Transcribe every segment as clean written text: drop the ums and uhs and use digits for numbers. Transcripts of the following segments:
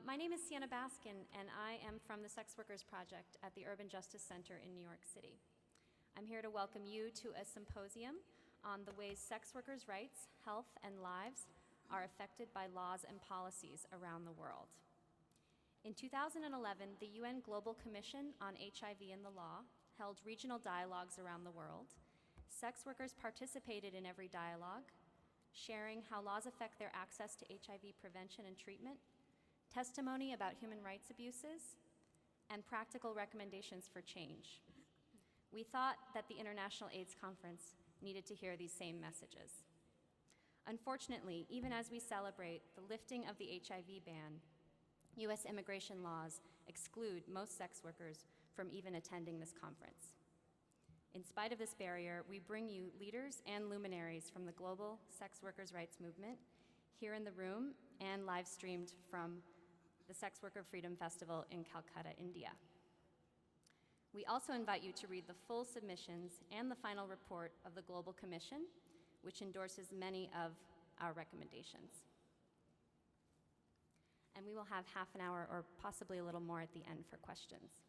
My name is Sian, and I am from the Sex Workers Project at the Urban Justice Center in New York City. I'm here to welcome you to a symposium on the ways sex workers' rights, health, and lives are affected by laws and policies around the world. In 2011, the UN Global Commission on HIV and the Law held regional dialogues around the world. Sex workers participated in every dialogue, sharing how laws affect their access to HIV prevention and treatment, testimony about human rights abuses, and practical recommendations for change. We thought that the International AIDS Conference needed to hear these same messages. Unfortunately, even as we celebrate the lifting of the HIV ban, US immigration laws exclude most sex workers from even attending this conference. In spite of this barrier, we bring you leaders and luminaries from the global sex workers' rights movement here in the room and live streamed from the Sex Worker Freedom Festival in Calcutta, India. We also invite you to read the full submissions and the final report of the Global Commission, which endorses many of our recommendations. And we will have half an hour or possibly a little more at the end for questions.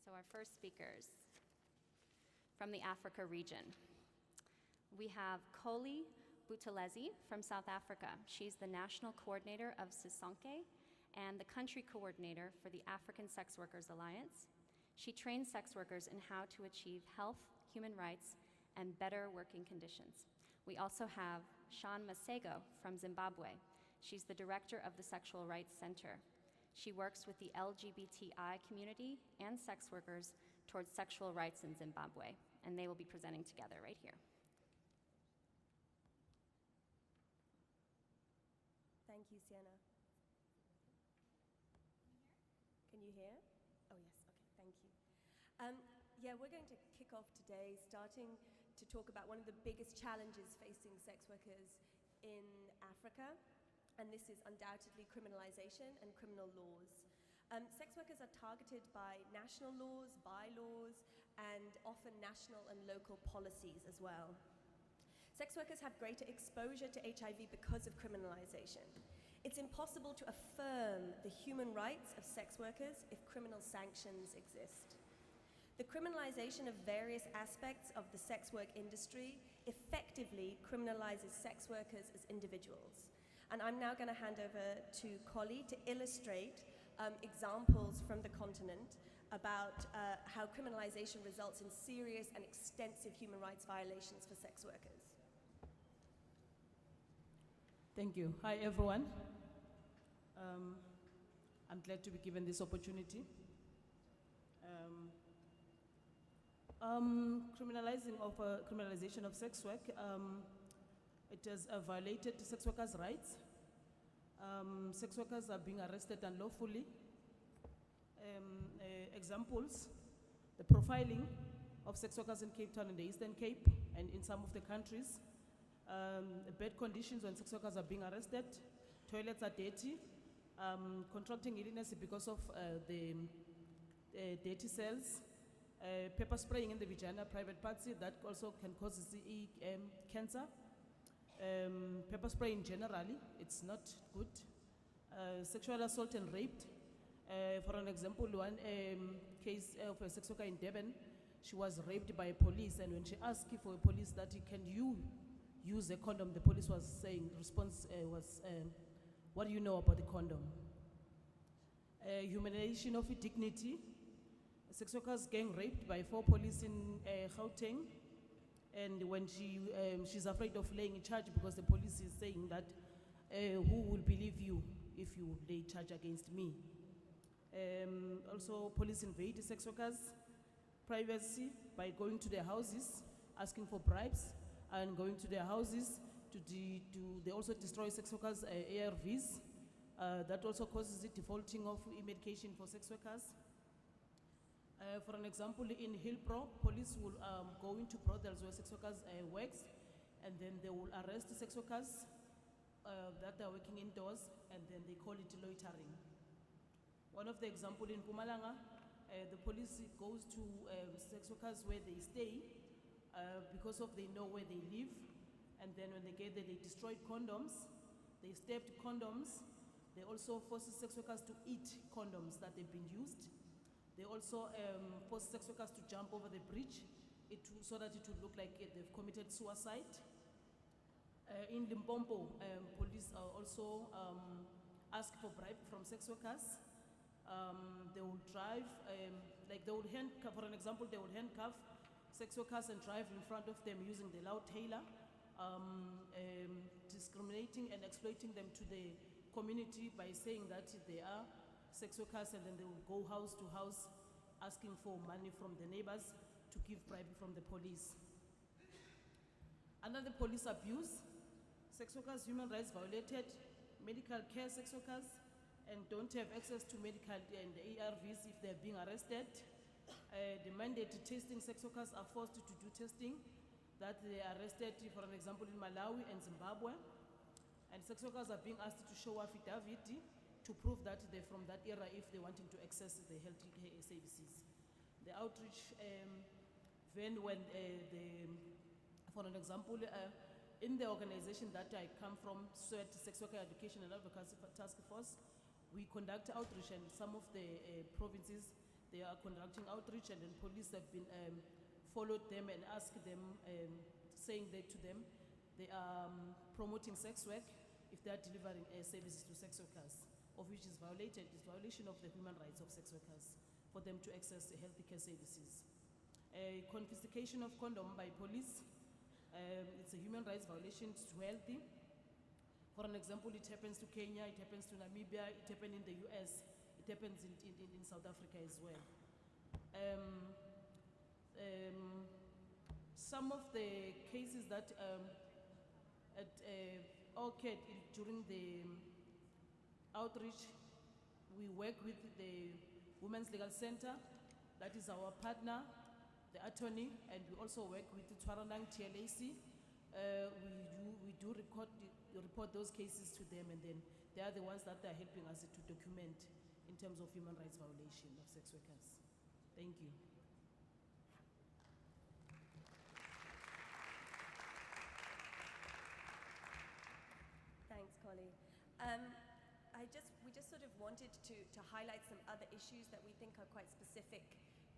So our first speakers from the Africa region. We have Kholi Buthelezi from South Africa. She's the national coordinator of Sisonke and the country coordinator for the African Sex Workers Alliance. She trains sex workers in how to achieve health, human rights, and better working conditions. We also have Sean Maseko from Zimbabwe. She's the director of the Sexual Rights Center. She works with the LGBTI community and sex workers towards sexual rights in Zimbabwe, and they will be presenting together right here. Thank you, Sienna. Can you hear? Oh, yes, okay, thank you. We're going to kick off today starting to talk about one of the biggest challenges facing sex workers in Africa, and this is undoubtedly criminalization and criminal laws. Sex workers are targeted by national laws, bylaws, and often national and local policies as well. Sex workers have greater exposure to HIV because of criminalization. It's impossible to affirm the human rights of sex workers if criminal sanctions exist. The criminalization of various aspects of the sex work industry effectively criminalizes sex workers as individuals. And I'm now going to hand over to Kholi to illustrate examples from the continent about how criminalization results in serious and extensive human rights violations for sex workers. Thank you. Hi, everyone. I'm glad to be given this opportunity. Criminalization of sex work, it has violated sex workers' rights. Sex workers are being arrested unlawfully. Examples, the profiling of sex workers in Cape Town and the Eastern Cape and in some of the countries. Bad conditions when sex workers are being arrested, toilets are dirty, contracting illness because of the dirty cells, pepper spraying in the vagina, private parts, that also can cause cancer. Pepper spraying generally, it's not good. Sexual assault and rape. For an example, one case of a sex worker in Deon, she was raped by police, and when she asked for a police that can you use a condom, the police was saying, response was, what do you know about the condom? Humiliation of dignity. Sex workers getting raped by 4 police in Gauteng, and when she's afraid of laying in charge because the police is saying that who will believe you if you lay charge against me? Also, police invade sex workers' privacy by going to their houses, asking for bribes, and going to their houses they also destroy sex workers' ARVs. That also causes the defaulting of medication for sex workers. For an example, in Hillbrow, police will go into brothels where sex workers work, and then they will arrest sex workers that are working indoors, and then they call it loitering. One of the examples in Mpumalanga, the police goes to sex workers where they stay because they know where they live, and then when they get there, they destroy condoms, They stabbed condoms. They also forced sex workers to eat condoms that they've been used. They also forced sex workers to jump over the bridge so that it would look like they've committed suicide. In Limpopo, police also ask for bribe from sex workers. They will drive, like they would handcuff, for an example, they would handcuff sex workers and drive in front of them using the loud hailer, discriminating and exploiting them to the community by saying that they are sex workers, and then they will go house to house asking for money from the neighbors to give bribe from the police. Under the police abuse, sex workers' human rights violated, medical care sex workers, and don't have access to medical and ARVs if they're being arrested. The mandated testing, sex workers are forced to do testing that they are arrested, for an example, in Malawi and Zimbabwe. And sex workers are being asked to show affidavit to prove that they're from that era if they're wanting to access the health care services. The outreach van, when for an example, in the organization that I come from, SWET, Sex Worker Education and Advocacy Task Force, we conduct outreach, and some of the provinces, they are conducting outreach, and then police have been followed them and asked them, saying that to them, they are promoting sex work if they are delivering services to sex workers, of which is violation of the human rights of sex workers for them to access the health care services. Confiscation of condom by police, it's a human rights violation to healthy. For an example, it happens to Kenya, it happens to Namibia, it happened in the US, it happens in South Africa as well. Some of the cases that occurred during the outreach, we work with the Women's Legal Center, that is our partner, the attorney, and we also work with the Tshwarang TLAC. We do report those cases to them, and then they are the ones that are helping us to document in terms of human rights violation of sex workers. Thank you. Thanks, Kholi. We just sort of wanted to highlight some other issues that we think are quite specific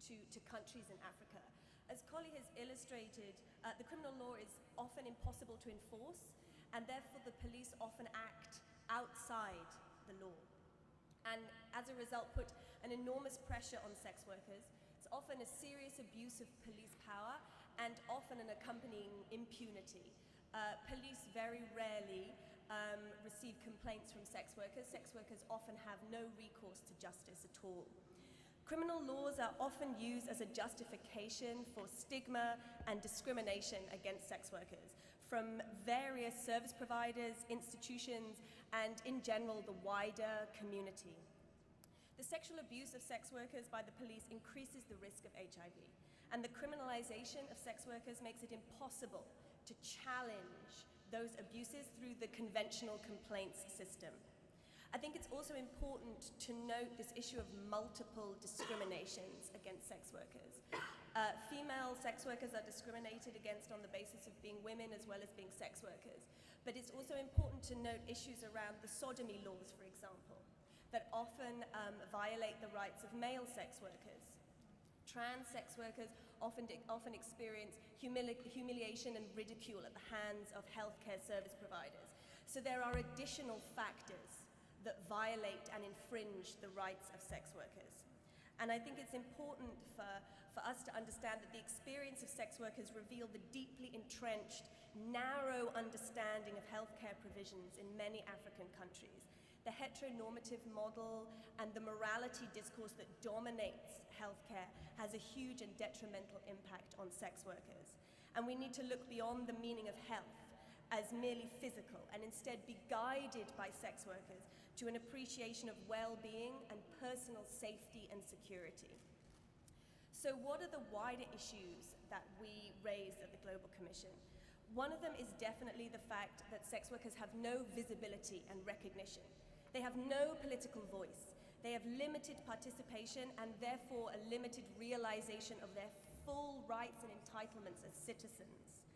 to countries in Africa. As Kholi has illustrated, the criminal law is often impossible to enforce, and therefore the police often act outside the law. And as a result, put an enormous pressure on sex workers. It's often a serious abuse of police power and often an accompanying impunity. Police very rarely receive complaints from sex workers. Sex workers often have no recourse to justice at all. Criminal laws are often used as a justification for stigma and discrimination against sex workers from various service providers, institutions, and in general, the wider community. The sexual abuse of sex workers by the police increases the risk of HIV, and the criminalization of sex workers makes it impossible to challenge those abuses through the conventional complaints system. I think it's also important to note this issue of multiple discriminations against sex workers. Female sex workers are discriminated against on the basis of being women as well as being sex workers. But it's also important to note issues around the sodomy laws, for example, that often violate the rights of male sex workers. Trans sex workers often experience humiliation and ridicule at the hands of healthcare service providers. So there are additional factors that violate and infringe the rights of sex workers. And I think it's important for us to understand that the experience of sex workers reveal the deeply entrenched, narrow understanding of healthcare provisions in many African countries. The heteronormative model and the morality discourse that dominates healthcare has a huge and detrimental impact on sex workers. And we need to look beyond the meaning of health as merely physical and instead be guided by sex workers to an appreciation of well-being and personal safety and security. So what are the wider issues that we raised at the Global Commission? One of them is definitely the fact that sex workers have no visibility and recognition. They have no political voice. They have limited participation and therefore a limited realization of their full rights and entitlements as citizens.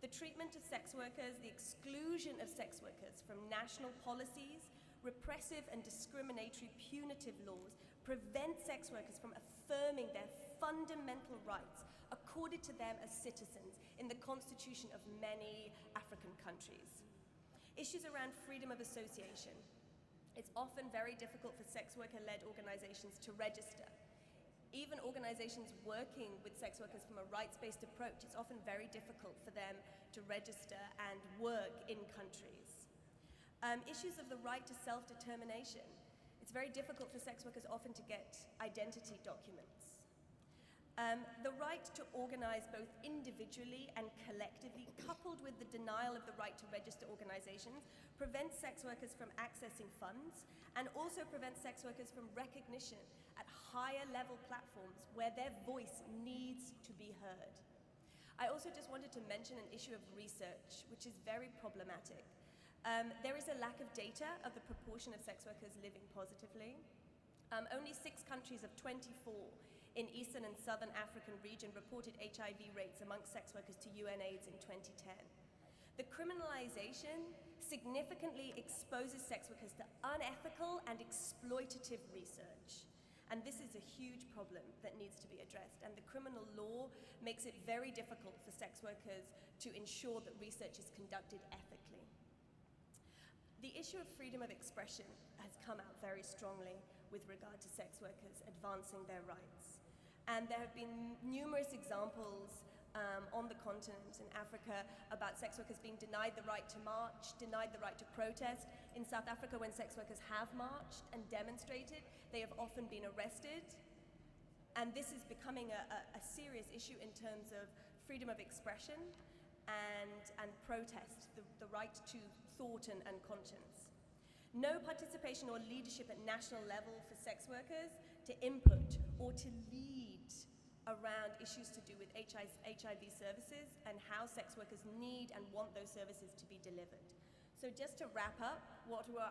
The treatment of sex workers, the exclusion of sex workers from national policies, repressive and discriminatory punitive laws prevent sex workers from affirming their fundamental rights accorded to them as citizens in the constitution of many African countries. Issues around freedom of association. It's often very difficult for sex worker-led organizations to register. Even organizations working with sex workers from a rights-based approach, it's often very difficult for them to register and work in countries. Issues of the right to self-determination. It's very difficult for sex workers often to get identity documents. The right to organize both individually and collectively, coupled with the denial of the right to register organizations, prevents sex workers from accessing funds and also prevents sex workers from recognition at higher level platforms where their voice needs to be heard. I also just wanted to mention an issue of research, which is very problematic. There is a lack of data of the proportion of sex workers living positively. Only 6 countries of 24 in Eastern and Southern African region reported HIV rates amongst sex workers to UNAIDS in 2010. The criminalization significantly exposes sex workers to unethical and exploitative research. And this is a huge problem that needs to be addressed. And the criminal law makes it very difficult for sex workers to ensure that research is conducted ethically. The issue of freedom of expression has come out very strongly with regard to sex workers advancing their rights. And there have been numerous examples on the continent in Africa about sex workers being denied the right to march, denied the right to protest. In South Africa, when sex workers have marched and demonstrated, they have often been arrested. And this is becoming a serious issue in terms of freedom of expression and protest, the right to thought and conscience. No participation or leadership at national level for sex workers to input or to lead around issues to do with HIV services and how sex workers need and want those services to be delivered. So just to wrap up, what were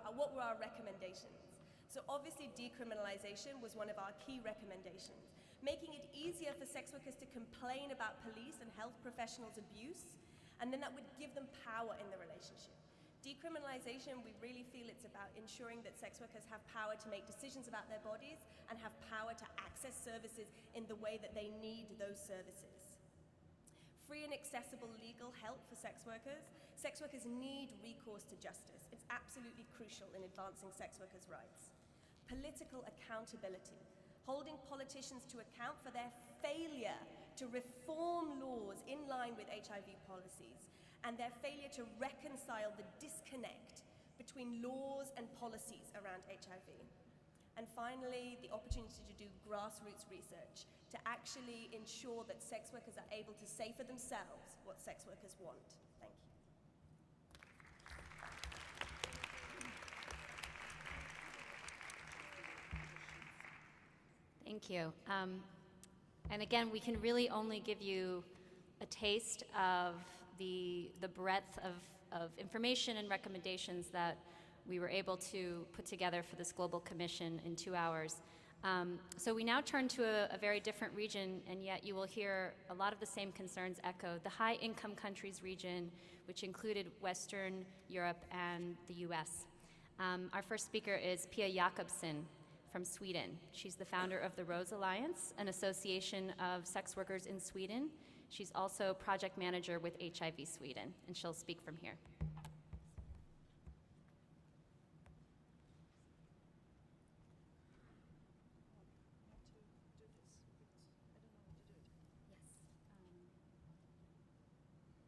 our recommendations? So obviously decriminalization was one of our key recommendations, making it easier for sex workers to complain about police and health professionals' abuse, and then that would give them power in the relationship. Decriminalization, we really feel it's about ensuring that sex workers have power to make decisions about their bodies and have power to access services in the way that they need those services. Free and accessible legal help for sex workers. Sex workers need recourse to justice. It's absolutely crucial in advancing sex workers' rights. Political accountability. Holding politicians to account for their failure to reform laws in line with HIV policies, and their failure to reconcile the disconnect between laws and policies around HIV. And finally, the opportunity to do grassroots research to actually ensure that sex workers are able to say for themselves what sex workers want. Thank you. Thank you. And again, we can really only give you a taste of the breadth of information and recommendations that we were able to put together for this Global Commission in 2 hours. So we now turn to a very different region, and yet you will hear a lot of the same concerns echoed. The high-income countries region, which included Western Europe and the US. Our first speaker is Pye Jacobson from Sweden. She's the founder of the Rose Alliance, an association of sex workers in Sweden. She's also project manager with HIV Sweden, and she'll speak from here.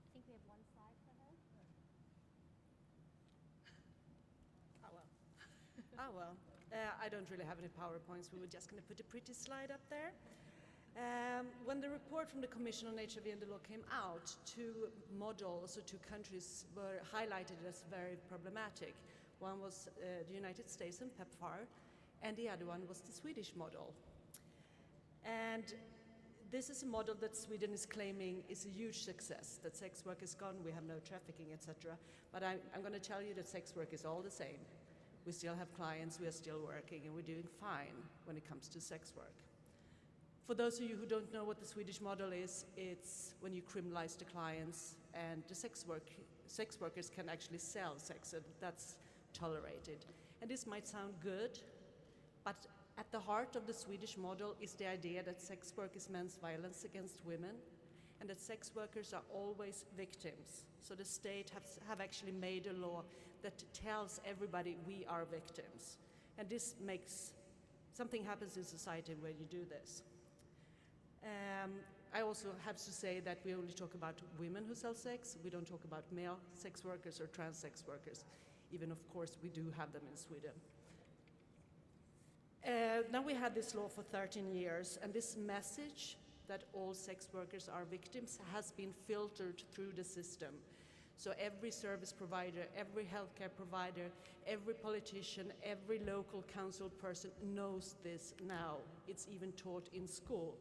I think we have one slide for her. I don't really have any PowerPoints. We were just going to put a pretty slide up there. When the report from the Commission on HIV and the law came out, 2 models or 2 countries were highlighted as very problematic. One was the United States and PEPFAR, and the other one was the Swedish model. And this is a model that Sweden is claiming is a huge success, that sex work is gone, we have no trafficking, etc. But I'm going to tell you that sex work is all the same. We still have clients, we are still working, and we're doing fine when it comes to sex work. For those of you who don't know what the Swedish model is, it's when you criminalize the clients, and the sex workers can actually sell sex, and that's tolerated. And this might sound good, but at the heart of the Swedish model is the idea that sex work is men's violence against women, and that sex workers are always victims. So the state have actually made a law that tells everybody we are victims. And this makes, something happens in society when you do this. I also have to say that we only talk about women who sell sex. We don't talk about male sex workers or trans sex workers, even of course we do have them in Sweden. Now we had this law for 13 years, and this message that all sex workers are victims has been filtered through the system. So every service provider, every healthcare provider, every politician, every local council person knows this now. It's even taught in school.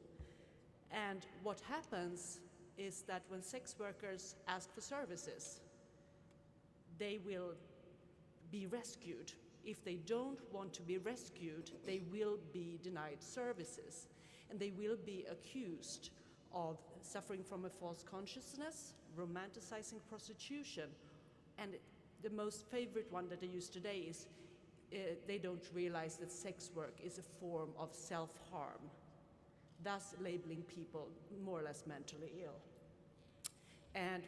And what happens is that when sex workers ask for services, they will be rescued. If they don't want to be rescued, they will be denied services. And they will be accused of suffering from a false consciousness, romanticizing prostitution, and the most favorite one that I use today is they don't realize that sex work is a form of self-harm, thus labeling people more or less mentally ill. And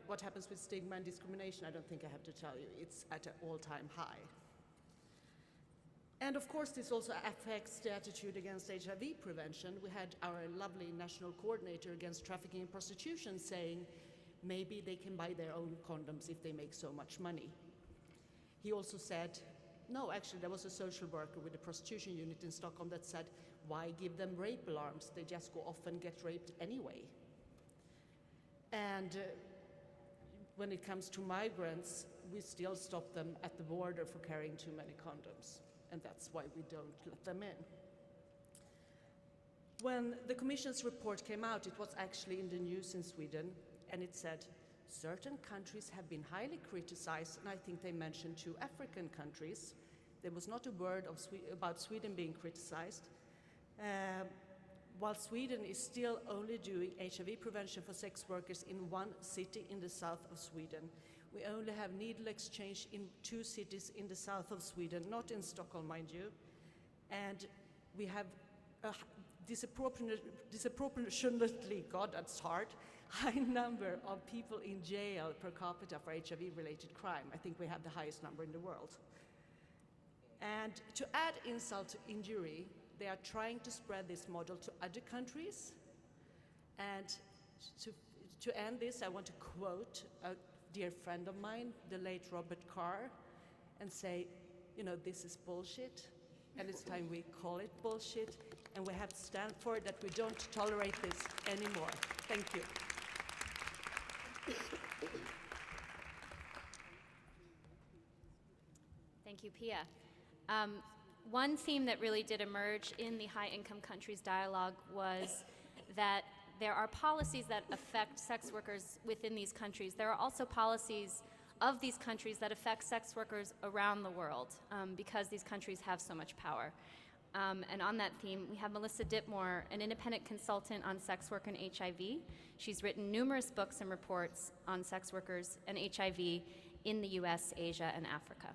what happens with stigma and discrimination, I don't think I have to tell you. It's at an all-time high. And of course, this also affects the attitude against HIV prevention. We had our lovely national coordinator against trafficking and prostitution saying maybe they can buy their own condoms if they make so much money. He also said, no, actually there was a social worker with the prostitution unit in Stockholm that said, why give them rape alarms? They just go off and get raped anyway. And when it comes to migrants, we still stop them at the border for carrying too many condoms. And that's why we don't let them in. When the Commission's report came out, it was actually in the news in Sweden, and it said, certain countries have been highly criticized, and I think they mentioned 2 African countries. There was not a word about Sweden being criticized. While Sweden is still only doing HIV prevention for sex workers in 1 city in the south of Sweden. We only have needle exchange in 2 cities in the south of Sweden, not in Stockholm, mind you. And we have a disproportionately, God, that's hard, high number of people in jail per capita for HIV-related crime. I think we have the highest number in the world. And to add insult to injury, they are trying to spread this model to other countries. And to end this, I want to quote a dear friend of mine, the late Robert Carr, and say, you know, this is bullshit, and it's time we call it bullshit, and we have to stand for it, that we don't tolerate this anymore. Thank you. Thank you, Pye. One theme that really did emerge in the high-income countries dialogue was that there are policies that affect sex workers within these countries. There are also policies of these countries that affect sex workers around the world because these countries have so much power. And on that theme, we have Melissa Ditmore, an independent consultant on sex work and HIV. She's written numerous books and reports on sex workers and HIV in the US, Asia, and Africa.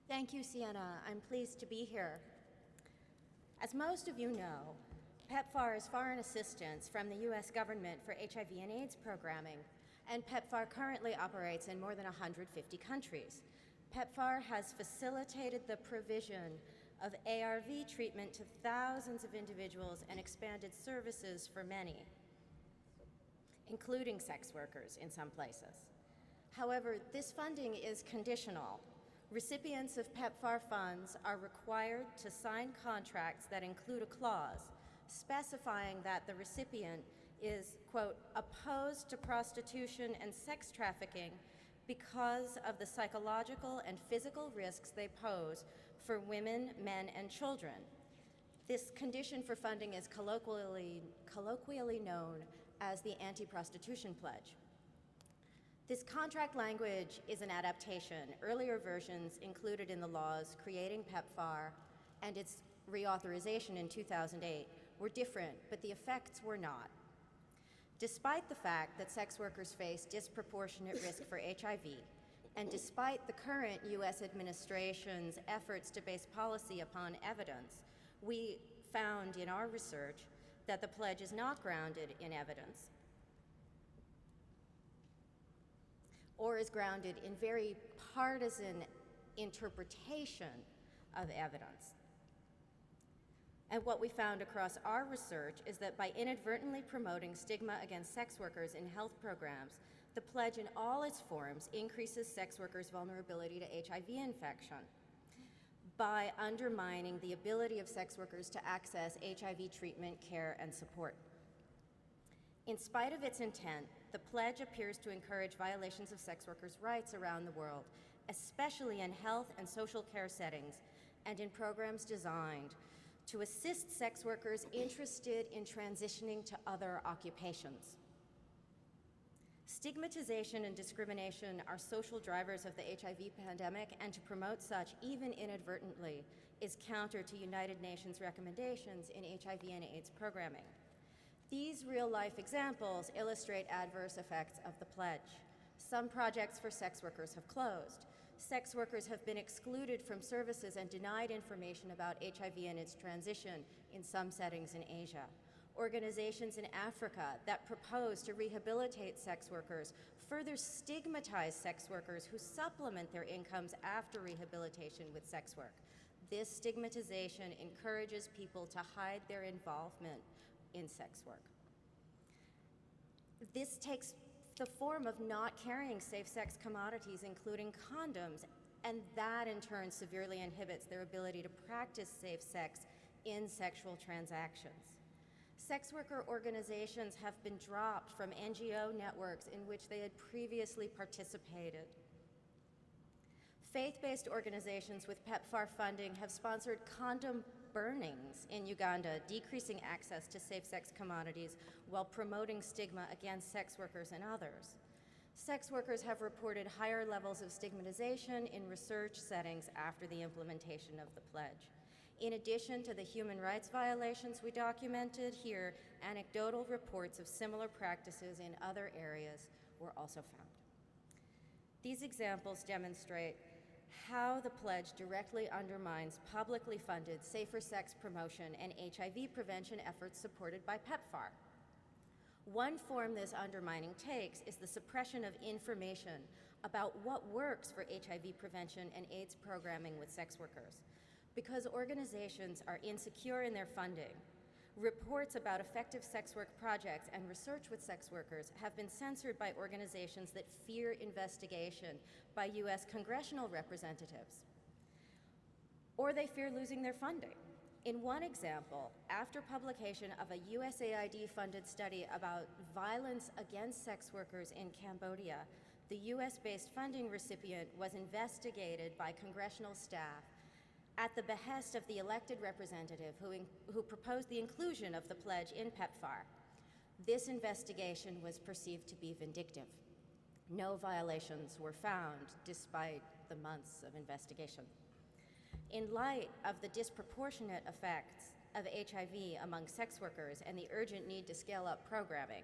Thank you, Sienna. I'm pleased to be here. As most of you know, PEPFAR is foreign assistance from the U.S. government for HIV and AIDS programming, and PEPFAR currently operates in more than 150 countries. PEPFAR has facilitated the provision of ARV treatment to thousands of individuals and expanded services for many, including sex workers in some places. However, this funding is conditional. Recipients of PEPFAR funds are required to sign contracts that include a clause specifying that the recipient is, quote, opposed to prostitution and sex trafficking because of the psychological and physical risks they pose for women, men, and children. This condition for funding is colloquially known as the Anti-Prostitution Pledge. This contract language is an adaptation. Earlier versions included in the laws creating PEPFAR and its reauthorization in 2008 were different, but the effects were not. Despite the fact that sex workers face disproportionate risk for HIV, and despite the current U.S. administration's efforts to base policy upon evidence, we found in our research that the pledge is not grounded in evidence or is grounded in very partisan interpretation of evidence. And what we found across our research is that by inadvertently promoting stigma against sex workers in health programs, the pledge in all its forms increases sex workers' vulnerability to HIV infection by undermining the ability of sex workers to access HIV treatment, care, and support. In spite of its intent, the pledge appears to encourage violations of sex workers' rights around the world, especially in health and social care settings and in programs designed to assist sex workers interested in transitioning to other occupations. Stigmatization and discrimination are social drivers of the HIV pandemic, and to promote such, even inadvertently, is counter to United Nations recommendations in HIV and AIDS programming. These real-life examples illustrate adverse effects of the pledge. Some projects for sex workers have closed. Sex workers have been excluded from services and denied information about HIV and its transition in some settings in Asia. Organizations in Africa that propose to rehabilitate sex workers further stigmatize sex workers who supplement their incomes after rehabilitation with sex work. This stigmatization encourages people to hide their involvement in sex work. This takes the form of not carrying safe sex commodities, including condoms, and that in turn severely inhibits their ability to practice safe sex in sexual transactions. Sex worker organizations have been dropped from NGO networks in which they had previously participated. Faith-based organizations with PEPFAR funding have sponsored condom burnings in Uganda, decreasing access to safe sex commodities while promoting stigma against sex workers and others. Sex workers have reported higher levels of stigmatization in research settings after the implementation of the pledge. In addition to the human rights violations we documented here, anecdotal reports of similar practices in other areas were also found. These examples demonstrate how the pledge directly undermines publicly funded safer sex promotion and HIV prevention efforts supported by PEPFAR. One form this undermining takes is the suppression of information about what works for HIV prevention and AIDS programming with sex workers. Because organizations are insecure in their funding, reports about effective sex work projects and research with sex workers have been censored by organizations that fear investigation by US congressional representatives, or they fear losing their funding. In one example, after publication of a USAID-funded study about violence against sex workers in Cambodia, the US-based funding recipient was investigated by congressional staff at the behest of the elected representative who proposed the inclusion of the pledge in PEPFAR. This investigation was perceived to be vindictive. No violations were found despite the months of investigation. In light of the disproportionate effects of HIV among sex workers and the urgent need to scale up programming,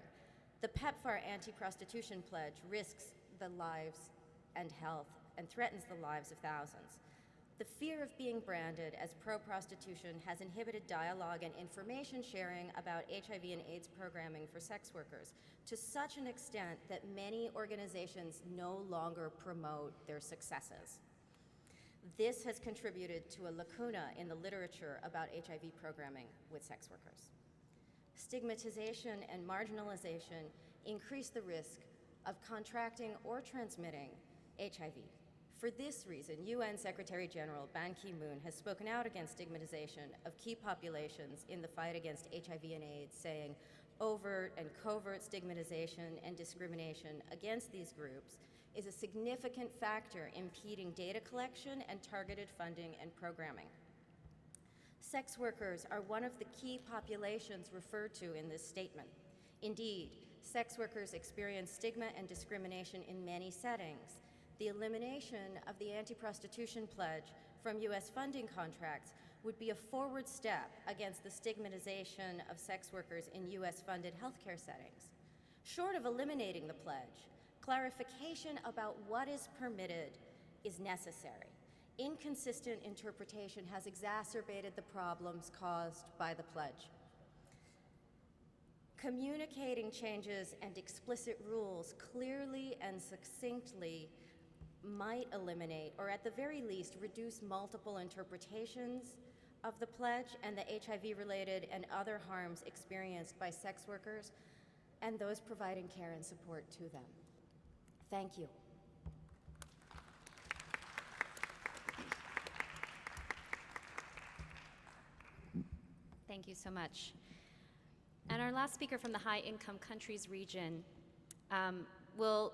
the PEPFAR anti-prostitution pledge risks the lives and health and threatens the lives of thousands. The fear of being branded as pro-prostitution has inhibited dialogue and information sharing about HIV and AIDS programming for sex workers to such an extent that many organizations no longer promote their successes. This has contributed to a lacuna in the literature about HIV programming with sex workers. Stigmatization and marginalization increase the risk of contracting or transmitting HIV. For this reason, UN Secretary General Ban Ki-moon has spoken out against stigmatization of key populations in the fight against HIV and AIDS, saying overt and covert stigmatization and discrimination against these groups is a significant factor impeding data collection and targeted funding and programming. Sex workers are one of the key populations referred to in this statement. Indeed, sex workers experience stigma and discrimination in many settings. The elimination of the anti-prostitution pledge from US funding contracts would be a forward step against the stigmatization of sex workers in US-funded healthcare settings. Short of eliminating the pledge, clarification about what is permitted is necessary. Inconsistent interpretation has exacerbated the problems caused by the pledge. Communicating changes and explicit rules clearly and succinctly might eliminate, or at the very least, reduce multiple interpretations of the pledge and the HIV-related and other harms experienced by sex workers and those providing care and support to them. Thank you. Thank you so much. And our last speaker from the high-income countries region will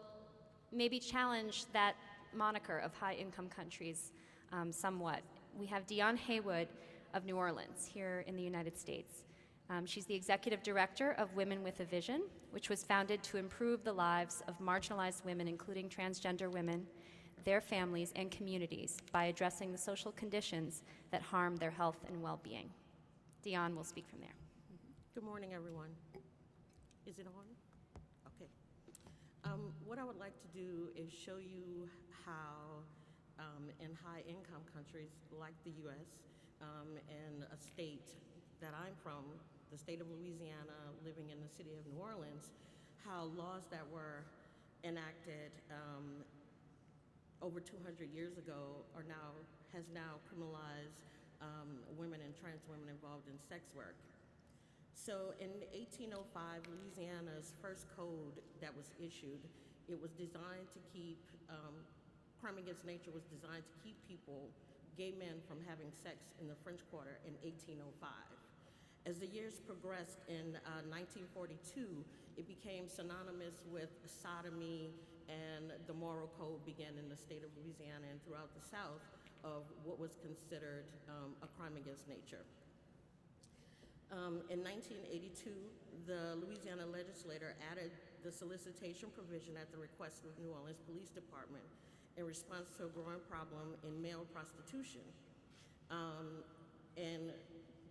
maybe challenge that moniker of high-income countries somewhat. We have Deon Haywood of New Orleans here in the United States. She's the executive director of Women with a Vision, which was founded to improve the lives of marginalized women, including transgender women, their families, and communities by addressing the social conditions that harm their health and well-being. Deon will speak from there. Good morning, everyone. Is it on? Okay. What I would like to do is show you how in high-income countries like the U.S. And a state that I'm from, the state of Louisiana, living in the city of New Orleans, how laws that were enacted over 200 years ago has now criminalized women and trans women involved in sex work. So in 1805, Louisiana's first code that was issued, it was designed to keep, crime against nature was designed to keep people, gay men, from having sex in the French Quarter in 1805. As the years progressed in 1942, it became synonymous with sodomy, and the moral code began in the state of Louisiana and throughout the South of what was considered a crime against nature. In 1982, the Louisiana legislature added the solicitation provision at the request of the New Orleans Police Department in response to a growing problem in male prostitution. And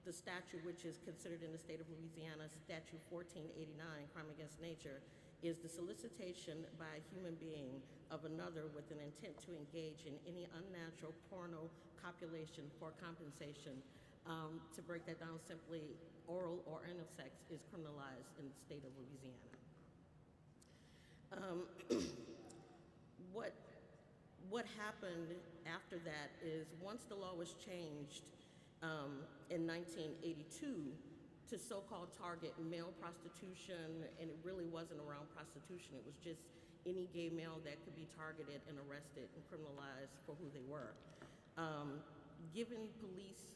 the statute, which is considered in the state of Louisiana, Statute 1489, Crime Against Nature, is the solicitation by a human being of another with an intent to engage in any unnatural porno copulation for compensation. To break that down simply, oral or anal sex is criminalized in the state of Louisiana. What happened after that is once the law was changed in 1982 to so-called target male prostitution, and it really wasn't around prostitution, it was just any gay male that could be targeted and arrested and criminalized for who they were. Giving police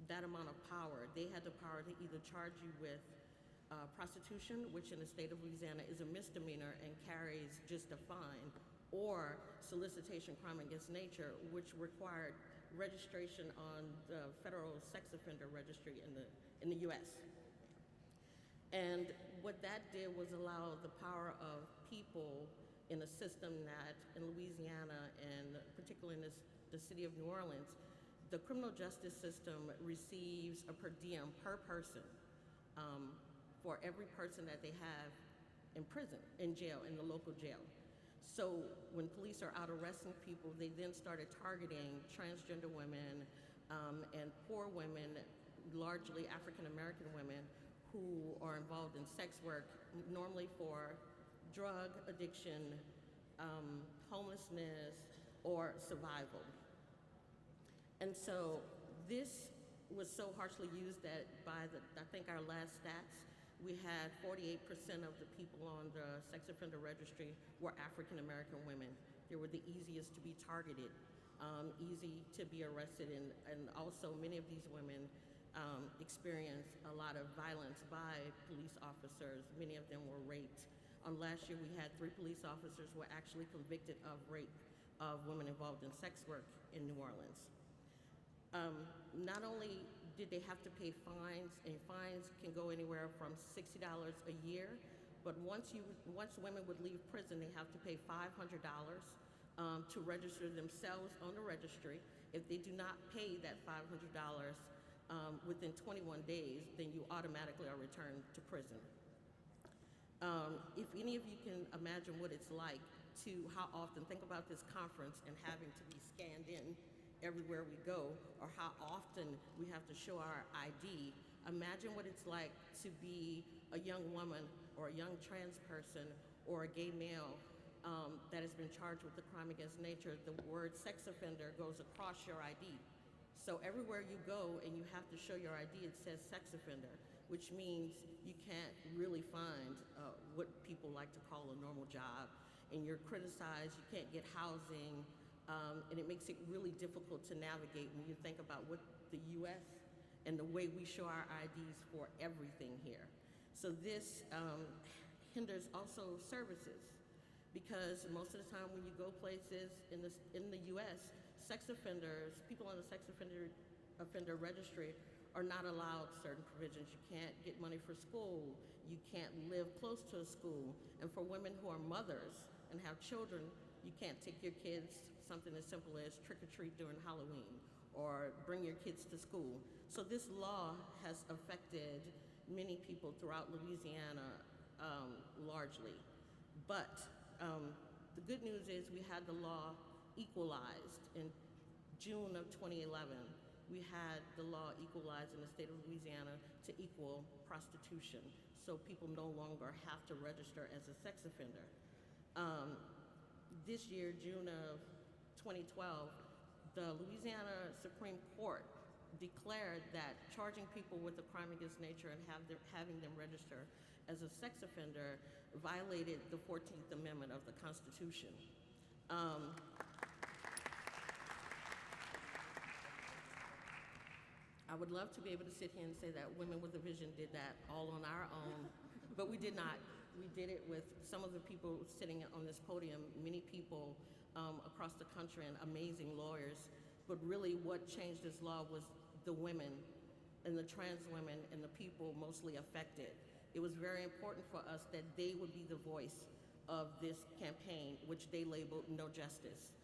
that amount of power, they had the power to either charge you with prostitution, which in the state of Louisiana is a misdemeanor and carries just a fine, or solicitation, crime against nature, which required registration on the federal sex offender registry in the U.S. And what that did was allow the power of people in a system that in Louisiana, and particularly in the city of New Orleans, the criminal justice system receives a per diem per person for every person that they have in prison, in jail, in the local jail. So when police are out arresting people, they then started targeting transgender women and poor women, largely African-American women, who are involved in sex work, normally for drug addiction, homelessness, or survival. And so this was so harshly used that by I think our last stats, we had 48% of the people on the sex offender registry were African-American women. They were the easiest to be targeted, easy to be arrested, and also many of these women experienced a lot of violence by police officers. Many of them were raped. Last year we had 3 police officers who were actually convicted of rape of women involved in sex work in New Orleans. Not only did they have to pay fines, and fines can go anywhere from $60 a year, but once women would leave prison, they have to pay $500 to register themselves on the registry. If they do not pay that $500 within 21 days, then you automatically are returned to prison. If any of you can imagine what it's like to how often, think about this conference and having to be scanned in everywhere we go, or how often we have to show our ID. Imagine what it's like to be a young woman or a young trans person or a gay male that has been charged with a crime against nature. The word sex offender goes across your ID. So everywhere you go and you have to show your ID, it says sex offender, which means you can't really find what people like to call a normal job, and you're criticized, you can't get housing, and it makes it really difficult to navigate when you think about what the US and the way we show our IDs for everything here. So this hinders also services, because most of the time when you go places in the US, sex offenders, people on the sex offender registry are not allowed certain provisions. You can't get money for school, you can't live close to a school, and for women who are mothers and have children, you can't take your kids, something as simple as trick or treat during Halloween, or bring your kids to school. So this law has affected many people throughout Louisiana largely. But the good news is we had the law equalized in June of 2011. We had the law equalized in the state of Louisiana to equal prostitution, so people no longer have to register as a sex offender. This year, June of 2012, the Louisiana Supreme Court declared that charging people with a crime against nature and having them register as a sex offender violated the 14th Amendment of the Constitution. I would love to be able to sit here and say that Women with a Vision did that all on our own, but we did not. We did it with some of the people sitting on this podium, many people across the country, and amazing lawyers. But really what changed this law was the women and the trans women and the people mostly affected. It was very important for us that they would be the voice of this campaign, which they labeled No Justice.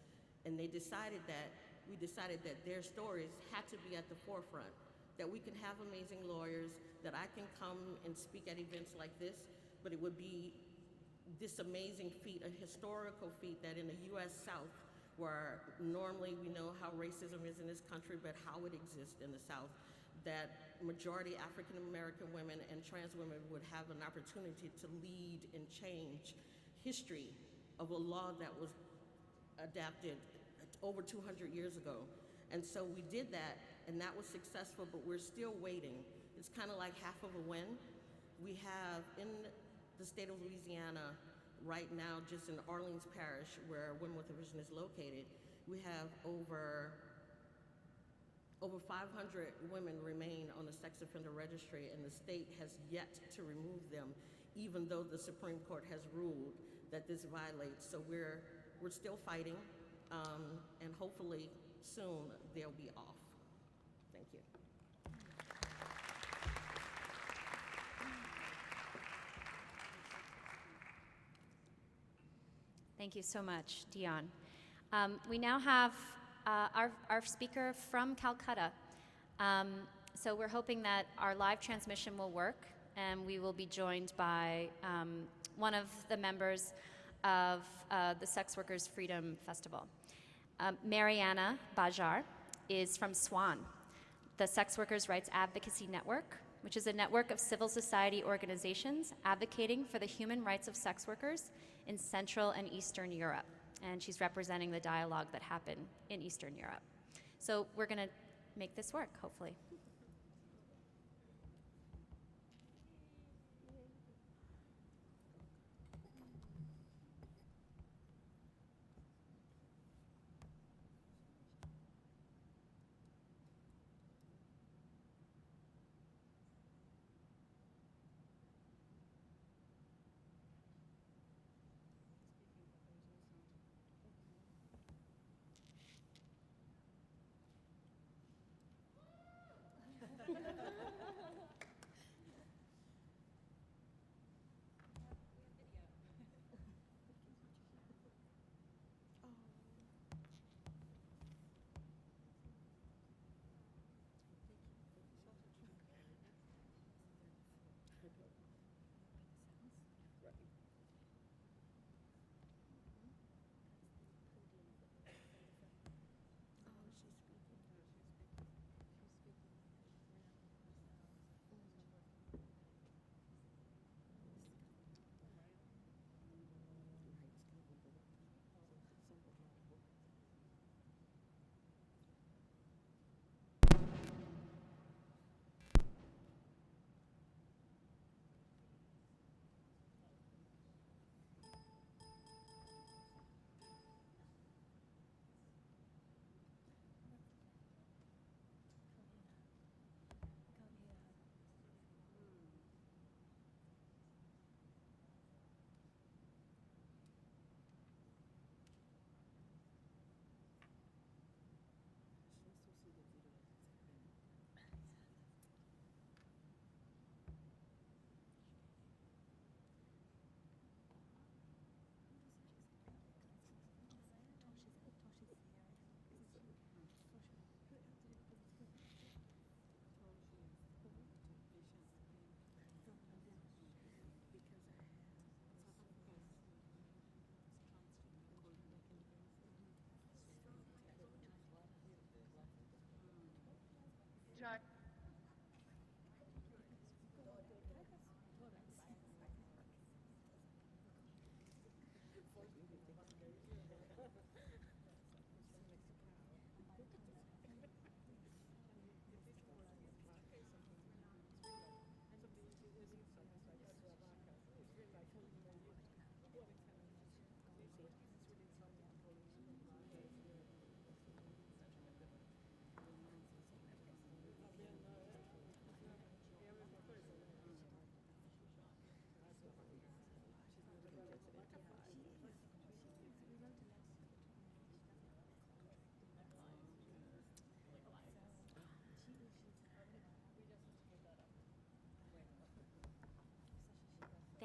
And we decided that their stories had to be at the forefront, that we can have amazing lawyers, that I can come and speak at events like this, but it would be this amazing feat, a historical feat, that in the US South, where normally we know how racism is in this country, but how it exists in the South, that majority African American women and trans women would have an opportunity to lead and change history of a law that was adapted over 200 years ago. And so we did that, and that was successful, but we're still waiting. It's kind of like half of a win. We have in the state of Louisiana right now, just in Orleans Parish, where Women with a Vision is located, we have over 500 women remain on the sex offender registry, and the state has yet to remove them, even though the Supreme Court has ruled that this violates. So we're still fighting, and hopefully soon they'll be off. Thank you. Thank you so much, Deon. We now have our speaker from Calcutta. So we're hoping that our live transmission will work, and we will be joined by one of the members of the Sex Workers Freedom Festival. Mariana Bajar is from SWAN, the Sex Workers' Rights Advocacy Network, which is a network of civil society organizations advocating for the human rights of sex workers in Central and Eastern Europe. And she's representing the dialogue that happened in Eastern Europe. So we're going to make this work, hopefully.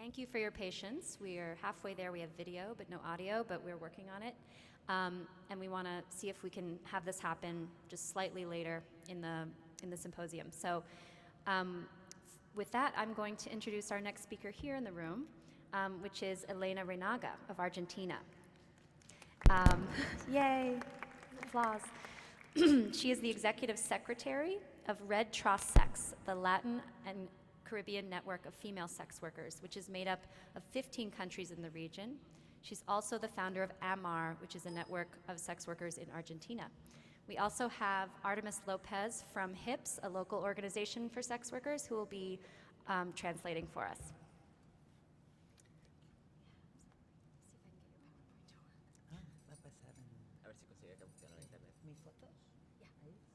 Thank you for your patience. We are halfway there. We have video, but no audio, but we're working on it. And we want to see if we can have this happen just slightly later in the symposium. So with that, I'm going to introduce our next speaker here in the room, which is Elena Reynaga of Argentina. Yay, applause. She is the executive secretary of Red Cross Sex, the Latin and Caribbean network of female sex workers, which is made up of 15 countries in the region. She's also the founder of AMAR, which is a network of sex workers in Argentina. We also have Artemis Lopez from HIPS, a local organization for sex workers, who will be translating for us. Va a pasar a ver si consigue que funcione la internet. ¿Mis fotos?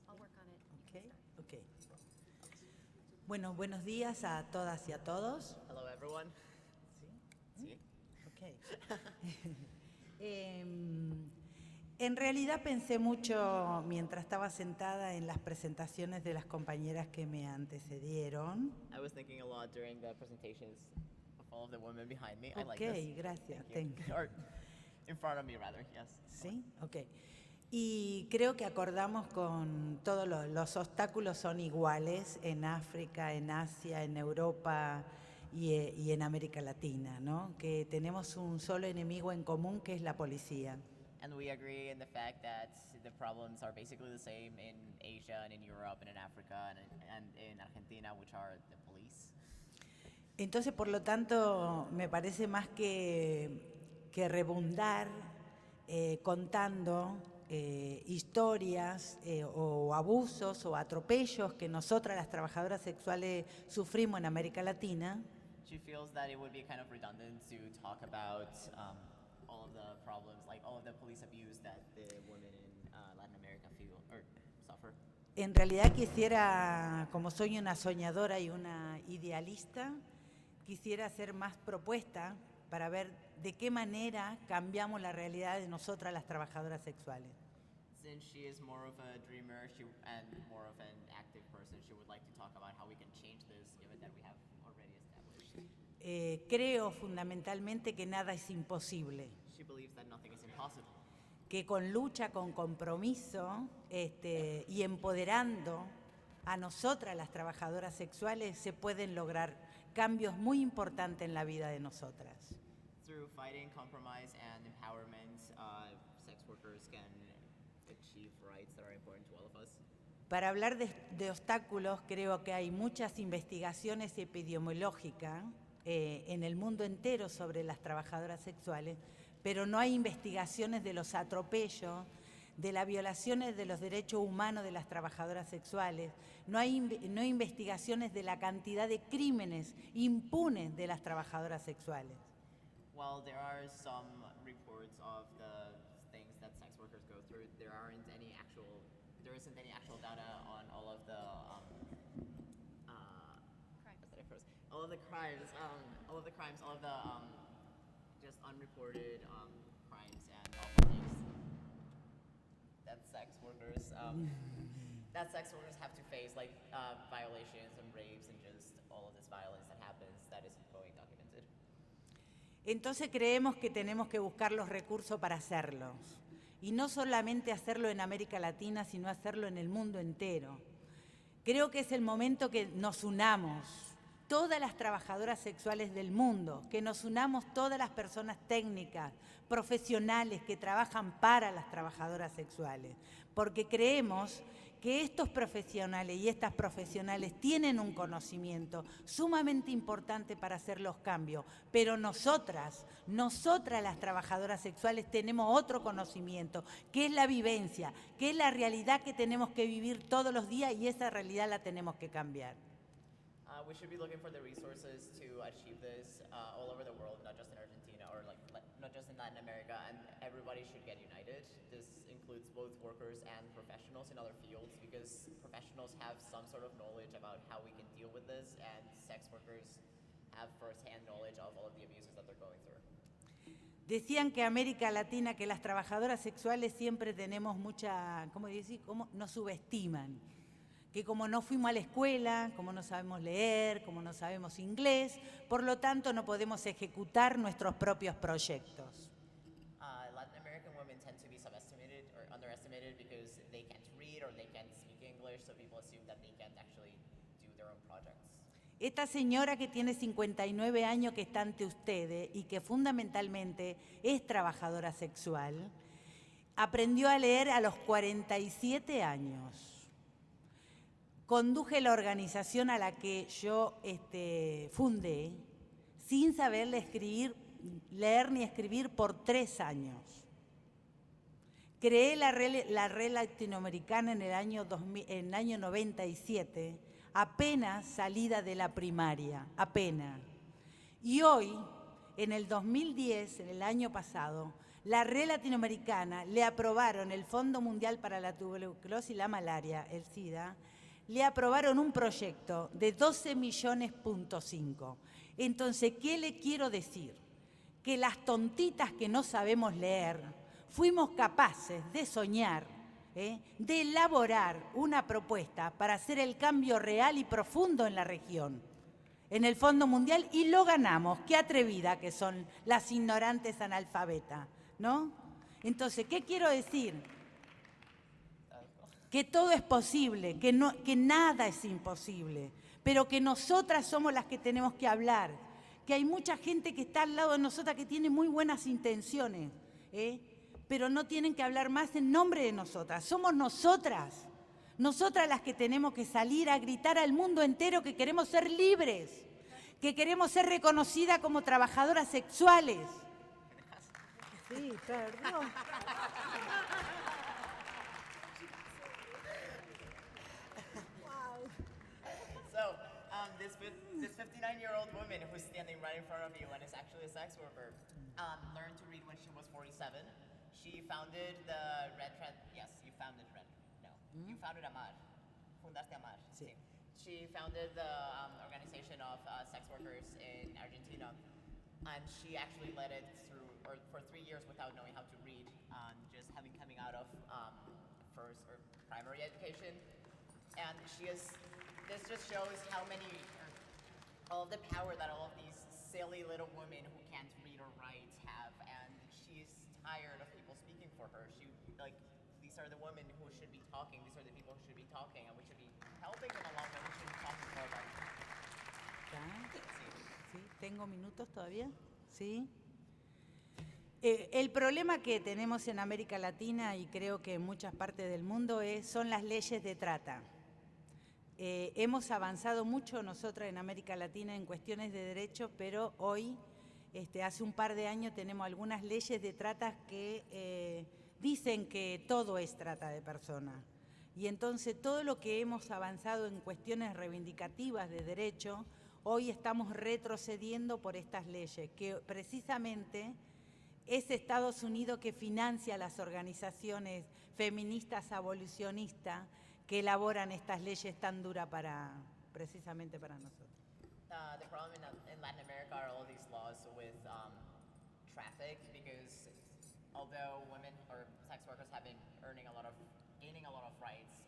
I'll work on it. Okay, okay. Bueno, buenos días a todas y a todos. Hello, everyone. ¿Sí? Okay. En realidad pensé mucho mientras estaba sentada en las presentaciones de las compañeras que me antecedieron. I was thinking a lot during the presentations of all of the women behind me. I like Okay, this. gracias. Thank you. Or in front of me, rather, yes. Sí, ok. Y creo que acordamos con todos los obstáculos son iguales en África, en Asia, en Europa y en América Latina, ¿no? Que tenemos un solo enemigo en común que es la policía. And we agree in the fact that the problems are basically the same in Asia and in Europe and in Africa and in Argentina, which are the police. Entonces, por lo tanto, me parece más que rebundar contando historias o abusos o atropellos que nosotras las trabajadoras sexuales sufrimos en América Latina. She feels that it would be kind of redundant to talk about all of the problems, like all of the police abuse that the women in Latin America feel or suffer. En realidad quisiera, como soy una soñadora y una idealista, quisiera hacer más propuestas para ver de qué manera cambiamos la realidad de nosotras las trabajadoras sexuales. Since she is more of a dreamer and more of an active person, she would like to talk about how we can change this, given that we have already established. Creo fundamentalmente que nada es imposible, She believes that nothing is impossible. que con lucha, con compromiso y empoderando a nosotras las trabajadoras sexuales se pueden lograr cambios muy importantes en la vida de nosotras. Through fighting, compromise, and empowerment, sex workers can achieve rights that are important to all of us. Para hablar de obstáculos, creo que hay muchas investigaciones epidemiológicas en el mundo entero sobre las trabajadoras sexuales, pero no hay investigaciones de los atropellos, de las violaciones de los derechos humanos de las trabajadoras sexuales, no hay investigaciones de la cantidad de crímenes impunes de las trabajadoras sexuales. While there are some reports of the things that sex workers go through, there isn't any actual data on all of the just unreported crimes and awful things that sex workers have to face, like violations and rapes and just all of this violence that happens that isn't going documented. Entonces creemos que tenemos que buscar los recursos para hacerlos. Y no solamente hacerlo en América Latina, sino hacerlo en el mundo entero. Creo que es el momento que nos unamos, todas las trabajadoras sexuales del mundo, que nos unamos todas las personas técnicas, profesionales que trabajan para las trabajadoras sexuales, porque creemos que estos profesionales y estas profesionales tienen un conocimiento sumamente importante para hacer los cambios, pero nosotras las trabajadoras sexuales tenemos otro conocimiento, que es la vivencia, que es la realidad que tenemos que vivir todos los días y esa realidad la tenemos que cambiar. We should be looking for the resources to achieve this all over the world, not just in Argentina or not just in Latin America, and everybody should get united. This includes both workers and professionals in other fields, because professionals have some sort of knowledge about how we can deal with this, and sex workers have first-hand knowledge of all of the abuses that they're going through. Decían que América Latina, que las trabajadoras sexuales siempre tenemos mucha, ¿cómo decir? ¿Cómo nos subestiman? que como no fuimos a la escuela, como no sabemos leer, como no sabemos inglés, por lo tanto no podemos ejecutar nuestros propios proyectos. Latin American women tend to be subestimated or underestimated because they can't read or they can't speak English, so people assume that they can't actually do their own projects. Esta señora que tiene 59 años que está ante ustedes y que fundamentalmente es trabajadora sexual, aprendió a leer a los 47 años. Conduje la organización a la que yo fundé sin saber leer ni escribir por 3 años. Creé la red latinoamericana en el año 97, apenas salida de la primaria, apenas. Y hoy, en el 2010, en el año pasado, la red latinoamericana le aprobaron el Fondo Mundial para la Tuberculosis y la Malaria, el SIDA, le aprobaron un proyecto de 12,5 millones. Entonces, ¿qué le quiero decir? Que las tontitas que no sabemos leer, fuimos capaces de soñar, de elaborar una propuesta para hacer el cambio real y profundo en la región, en el Fondo Mundial, y lo ganamos. Qué atrevida que son las ignorantes analfabetas, ¿no? Entonces, ¿qué quiero decir? Que todo es posible, que nada es imposible, pero que nosotras somos las que tenemos que hablar, que hay mucha gente que está al lado de nosotras que tiene muy buenas intenciones, pero no tienen que hablar más en nombre de nosotras. Somos nosotras las que tenemos que salir a gritar al mundo entero que queremos ser libres, que queremos ser reconocidas como trabajadoras sexuales. Sí, perdón. So, this 59-year-old woman who's standing right in front of you and is actually a sex worker learned to read when she was 47. She founded the yes, you founded Red. No, you founded Amar. Fundaste Amar. Sí. She founded the organization of sex workers in Argentina, and she actually led it for 3 years without knowing how to read, just coming out of first or primary education. And this just shows how all of the power that all of these silly little women who can't read or write have, and she's tired of people speaking for her. These are the women who should be talking, these are the people who should be talking, and we should be helping them along, and we should be talking more about it. ¿Sí? ¿Tengo minutos todavía? ¿Sí? El problema que tenemos en América Latina y creo que en muchas partes del mundo son las leyes de trata. Hemos avanzado mucho nosotras en América Latina en cuestiones de derechos, pero hoy, hace un par de años, tenemos algunas leyes de trata que dicen que todo es trata de personas. Y entonces todo lo que hemos avanzado en cuestiones reivindicativas de derecho, hoy estamos retrocediendo por estas leyes, que precisamente es Estados Unidos que financia las organizaciones feministas abolicionistas que elaboran estas leyes tan duras precisamente para nosotros. The problem in Latin America are all these laws with traffic, because although women or sex workers have been gaining a lot of rights,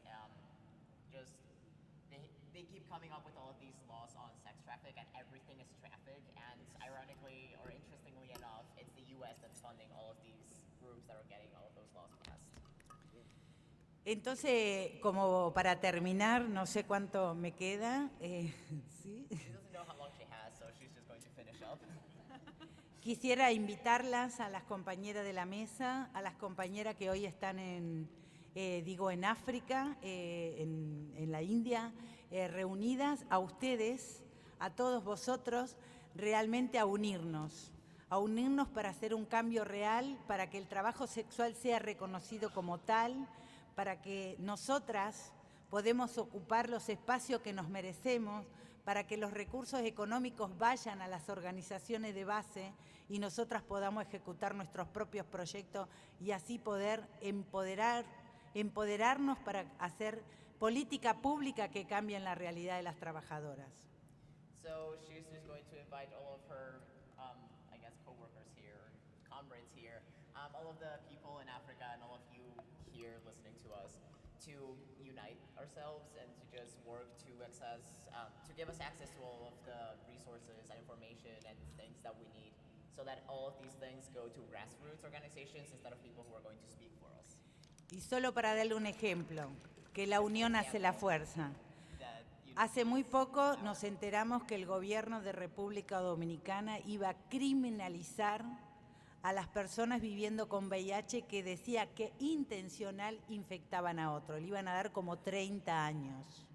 they keep coming up with all of these laws on sex traffic, and everything is traffic. And ironically or interestingly enough, it's the U.S. that's funding all of these groups that are getting all of those laws passed. Entonces, como para terminar, no sé cuánto me queda. ¿Sí? She doesn't know how long she has, so she's just going to finish up. Quisiera invitarlas a las compañeras de la mesa, a las compañeras que hoy están en África, en la India, reunidas, a ustedes, a todos vosotros, realmente a unirnos para hacer un cambio real, para que el trabajo sexual sea reconocido como tal, para que nosotras podemos ocupar los espacios que nos merecemos, para que los recursos económicos vayan a las organizaciones de base y nosotras podamos ejecutar nuestros propios proyectos y así poder empoderarnos para hacer política pública que cambie la realidad de las trabajadoras. So she's just going to invite all of her, co-workers here, comrades here, all of the people in Africa and all of you here listening to us to unite unite ourselves and to just work to to give us access to all of the resources and information and things that we need, so that all of these things go to grassroots organizations instead of people who are going to speak for us. Y solo para darle un ejemplo, que la unión hace la fuerza. That unity Hace muy is poco power. nos enteramos que el gobierno de República Dominicana iba a criminalizar a las personas viviendo con VIH que decía que intencional infectaban a otro. Le iban a dar como 30 años.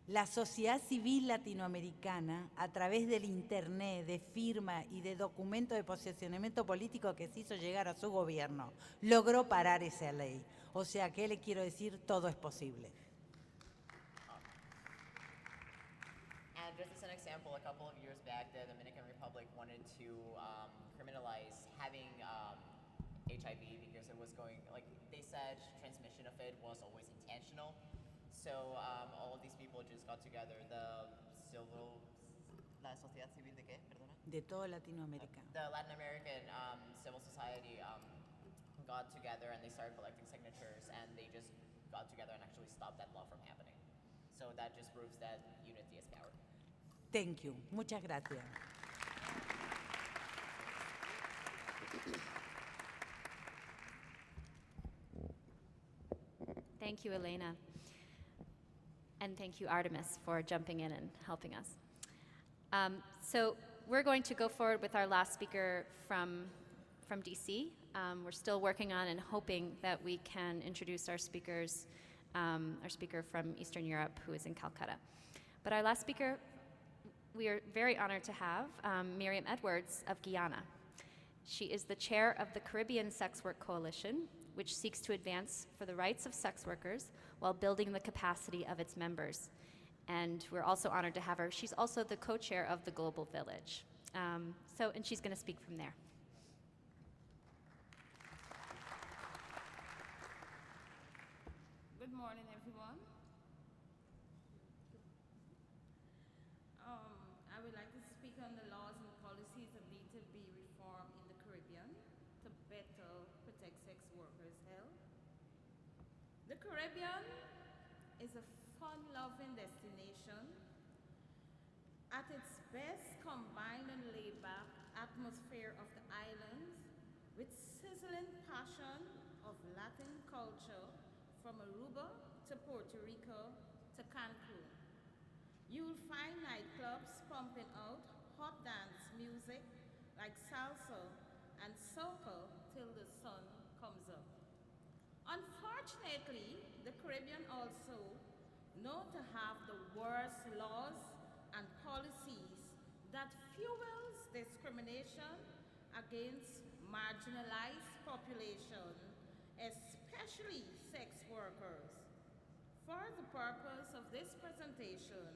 La sociedad civil latinoamericana, a través del internet, de firma y de documento de posicionamiento político que se hizo llegar a su gobierno, logró parar esa ley. O sea, ¿qué le quiero decir? Todo es posible. And just as an example, a couple of years back, the Dominican Republic wanted to criminalize having HIV because it was going, like they said, transmission of it was always intentional. So all of these people just got together. La sociedad civil de qué? Perdona. De todo Latinoamérica. The Latin American civil society got together and they started collecting signatures, and they just got together and actually stopped that law from happening. So that just proves that unity is power. Thank you. Muchas gracias. Thank you, Elena. And thank you, Artemis, for jumping in and helping us. So we're going to go forward with our last speaker from DC. We're still working on and hoping that we can introduce our speaker from Eastern Europe, who is in Calcutta. But our last speaker, we are very honored to have Miriam Edwards of Guyana. She is the chair of the Carribean Sex Work Coalition, which seeks to advance for the rights of sex workers while building the capacity of its members. And we're also honored to have her. She's also the co-chair of the Global Village. And she's gonna speak from there. Good morning, everyone. I would like to speak on the laws and policies that need to be reformed in the Caribbean to better protect sex workers' health. The Caribbean is a fun-loving destination. At its best, combined and laid-back atmosphere of the islands with sizzling passion of Latin culture from Aruba to Puerto Rico to Cancun. You'll find nightclubs pumping out hot dance music like salsa and soca till the sun comes up. Unfortunately, the Caribbean also known to have the worst laws and policies that fuels discrimination against marginalized population, especially sex workers. For the purpose of this presentation,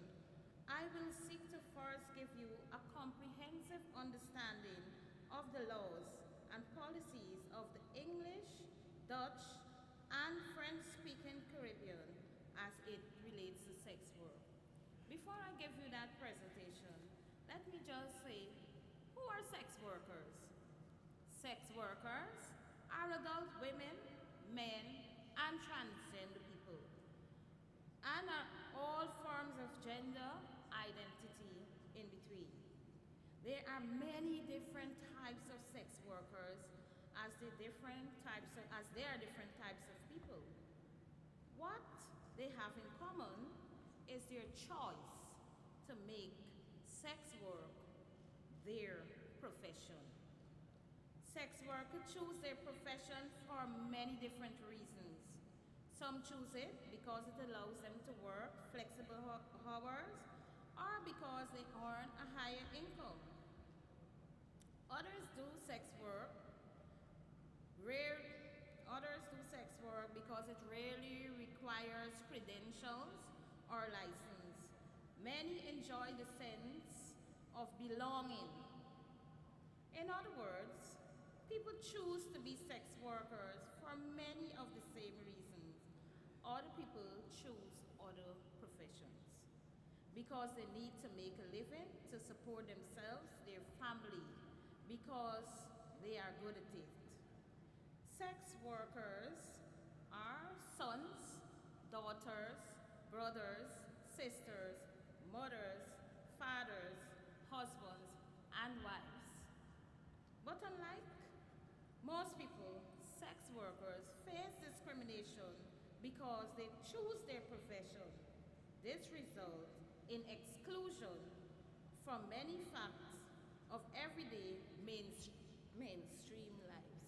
I will seek to first give you a comprehensive understanding of the laws and policies of the English, Dutch, and French-speaking Caribbean as it relates to sex work. Before I give you that presentation, let me just say, who are sex workers? Sex workers are adult women, men, and transgender people, and are all forms of gender identity in between. There are many different types of sex workers as there are different types of people. What they have in common is their choice to make sex work their profession. Sex workers choose their profession for many different reasons. Some choose it because it allows them to work flexible hours or because they earn a higher income. Others do sex work because it rarely requires credentials or license. Many enjoy the sense of belonging. In other words, people choose to be sex workers for many of the same reasons. Other people choose other professions because they need to make a living to support themselves, their family, because they are good at it. Sex workers are sons, daughters, brothers, sisters, mothers, fathers, husbands, and wives. But unlike most people, sex workers face discrimination because they choose their profession. This results in exclusion from many facts of everyday mainstream lives.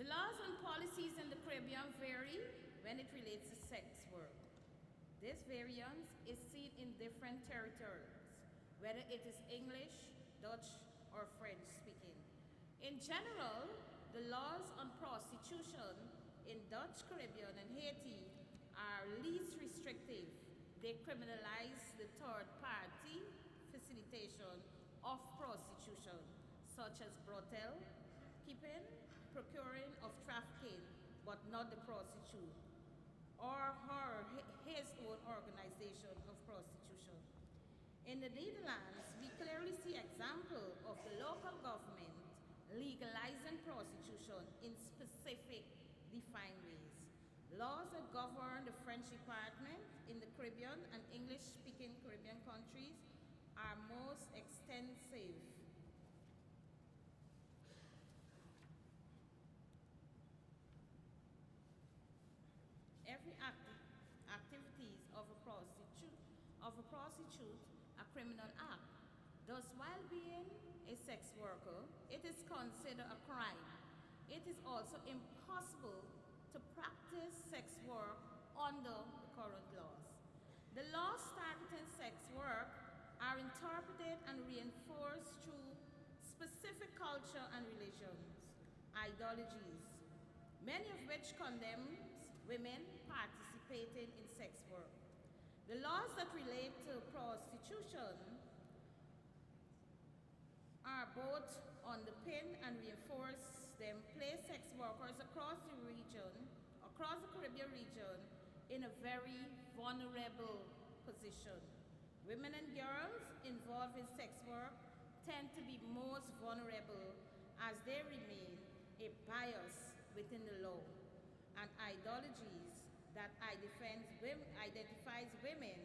The laws and policies in the Caribbean vary when it relates to sex work. This variance is seen in different territories, whether it is English, Dutch, or French speaking. In general, the laws on prostitution in Dutch Caribbean and Haiti are least restrictive. They criminalize the third party facilitation of prostitution, such as brothel keeping, procuring of trafficking, but not the prostitute, or his own organization of prostitution. In the Netherlands, we clearly see example of the local government legalizing prostitution in specific defined ways. Laws that govern the French department in the Caribbean and English-speaking Caribbean countries are most extensive. Every activities of a prostitute, a criminal act. Thus, while being a sex worker, it is considered a crime. It is also impossible to practice sex work under the current laws. The laws targeting sex work are interpreted and reinforced through specific culture and religions, ideologies, many of which condemns women participating in sex work. The laws that relate to prostitution are both underpin and reinforce them, place sex workers across the Caribbean region, in a very vulnerable position. Women and girls involved in sex work tend to be most vulnerable as they remain a bias within the law and ideologies that identifies women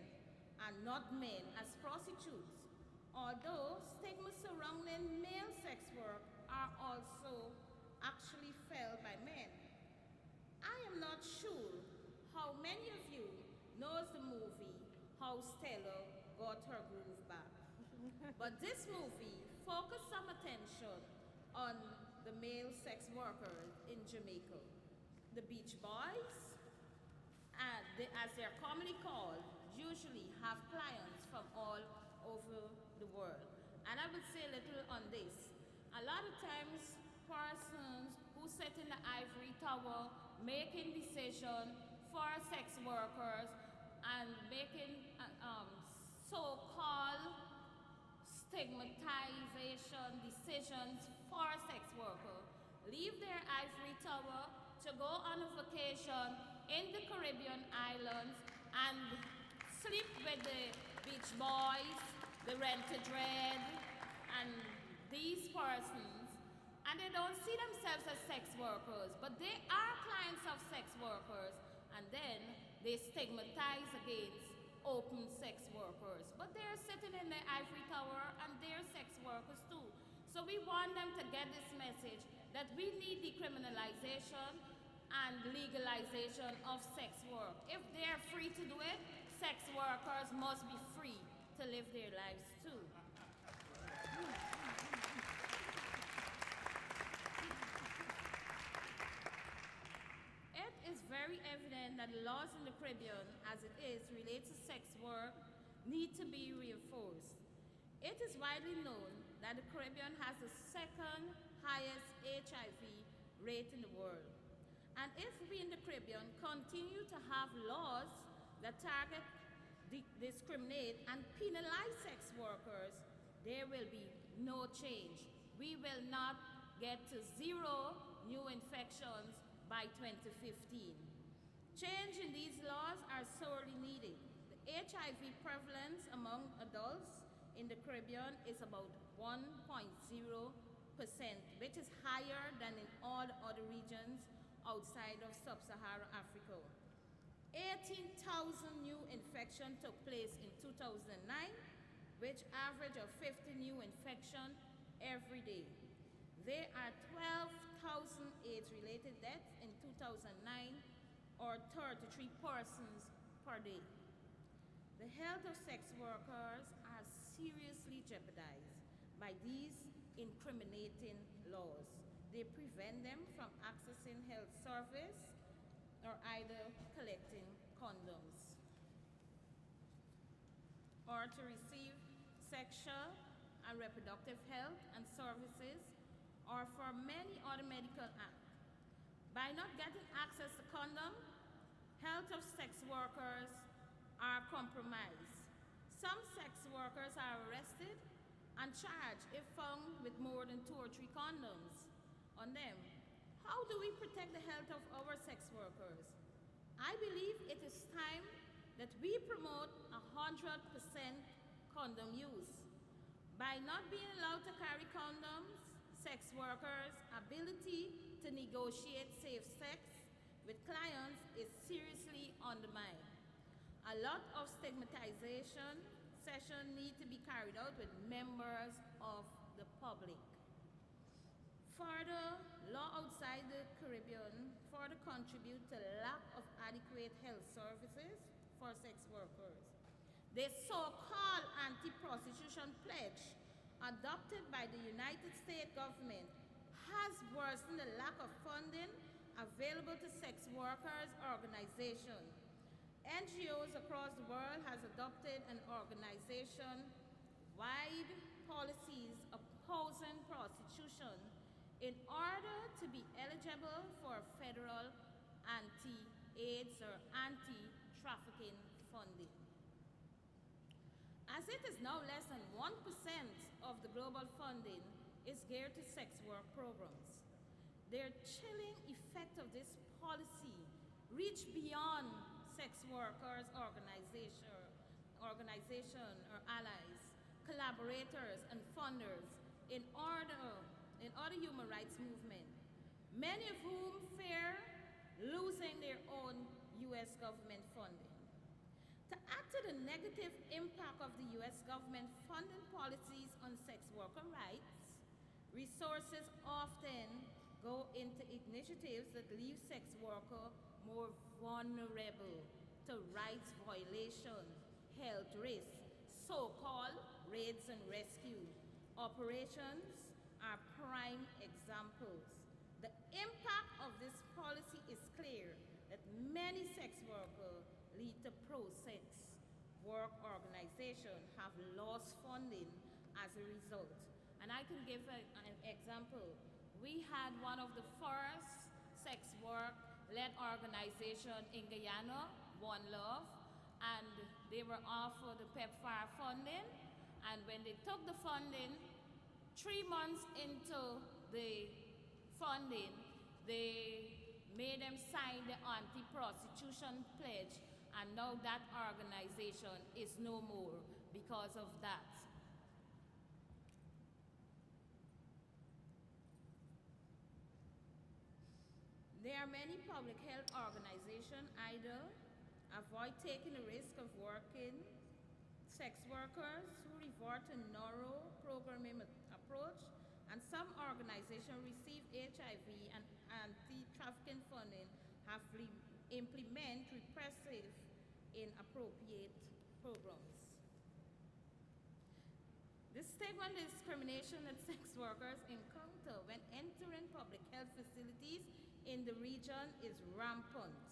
and not men as prostitutes, although stigma surrounding male sex work are also actually felt by men. I am not sure how many of you knows the movie How Stella Got Her Groove Back. But this movie focused some attention on the male sex workers in Jamaica. The Beach Boys, as they're commonly called, usually have clients from all over the world. And I would say a little on this. A lot of times, persons who sit in the ivory tower making decisions for sex workers and making so-called stigmatization decisions for sex workers leave their ivory tower to go on a vacation in the Caribbean islands and sleep with the beach boys, the rent-a-dread, and these persons, and they don't see themselves as sex workers, but they are clients of sex workers, and then they stigmatize against open sex workers. But they're sitting in their ivory tower and they're sex workers too. So we want them to get this message that we need decriminalization and legalization of sex work. If they're free to do it, sex workers must be free to live their lives too. It is very evident that the laws in the Caribbean, as it is related to sex work, need to be reinforced. It is widely known that the Caribbean has the second highest HIV rate in the world. And if we in the Caribbean continue to have laws that target, discriminate, and penalize sex workers, there will be no change. We will not get to 0 new infections by 2015. Change in these laws are sorely needed. The HIV prevalence among adults in the Caribbean is about 1.0 which is higher than in all other regions outside of sub-Saharan Africa. 18,000 new infections took place in 2009, which average of 50 new infections every day. There are 12,000 AIDS-related deaths in 2009, or 33 persons per day. The health of sex workers are seriously jeopardized by these incriminating laws. They prevent them from accessing health service or either collecting condoms or to receive sexual and reproductive health and services, or for many other medical acts. By not getting access to condom, health of sex workers are compromised. Some sex workers are arrested and charged if found with more than 2 or 3 condoms on them. How do we protect the health of our sex workers? I believe it is time that we promote 100% condom use. By not being allowed to carry condoms, sex workers' ability to negotiate safe sex with clients is seriously undermined. A lot of stigmatization sessions need to be carried out with members of the public. Further, law outside the Caribbean further contribute to lack of adequate health services for sex workers. The so-called anti-prostitution pledge adopted by the United States government has worsened the lack of funding available to sex workers' organizations. NGOs across the world has adopted an organization-wide policies opposing prostitution in order to be eligible for federal anti-AIDS or anti-trafficking funding. As it is now less than 1% of the global funding is geared to sex work programs. The chilling effect of this policy reach beyond sex workers' organization or allies, collaborators and funders in other human rights movements, many of whom fear losing their own U.S. government funding. To add to the negative impact of the U.S. government funding policies on sex worker rights, resources often go into initiatives that leave sex workers more vulnerable to rights violations, health risks, so-called raids and rescue. Operations are prime examples. The impact of this policy is clear that many sex workers lead to pro-sex work organizations have lost funding as a result. And I can give an example. We had one of the first sex work-led organizations in Guyana, One Love, and they were offered the PEPFAR funding, and when they took the funding, 3 months into the funding, they made them sign the anti-prostitution pledge, and now that organization is no more because of that. There are many public health organizations either avoid taking the risk of working sex workers who resort to narrow programming approach, and some organizations receive HIV and anti-trafficking funding have implement repressive inappropriate programs. The stigma and discrimination that sex workers encounter when entering public health facilities in the region is rampant.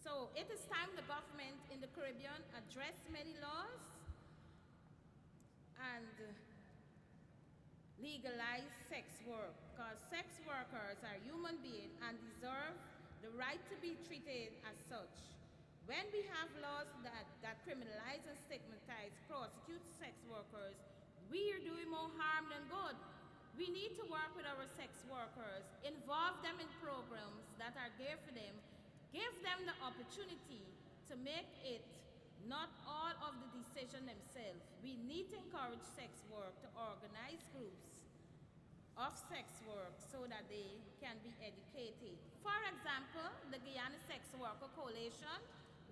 So it is time the government in the Caribbean address many laws and legalize sex work, because sex workers are human beings and deserve the right to be treated as such. When we have laws that criminalize and stigmatize, prosecute sex workers, we are doing more harm than good. We need to work with our sex workers, involve them in programs that are there for them, give them the opportunity to make it not all of the decision themselves. We need to encourage sex work to organize groups of sex work so that they can be educated. For example, the Guyana Sex Worker Coalition,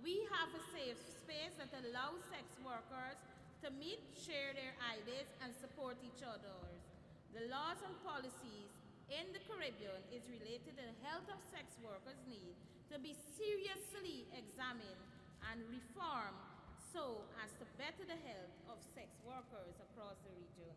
we have a safe space that allows sex workers to meet, share their ideas, and support each other. The laws and policies in the Caribbean is related to the health of sex workers need to be seriously examined and reformed so as to better the health of sex workers across the region.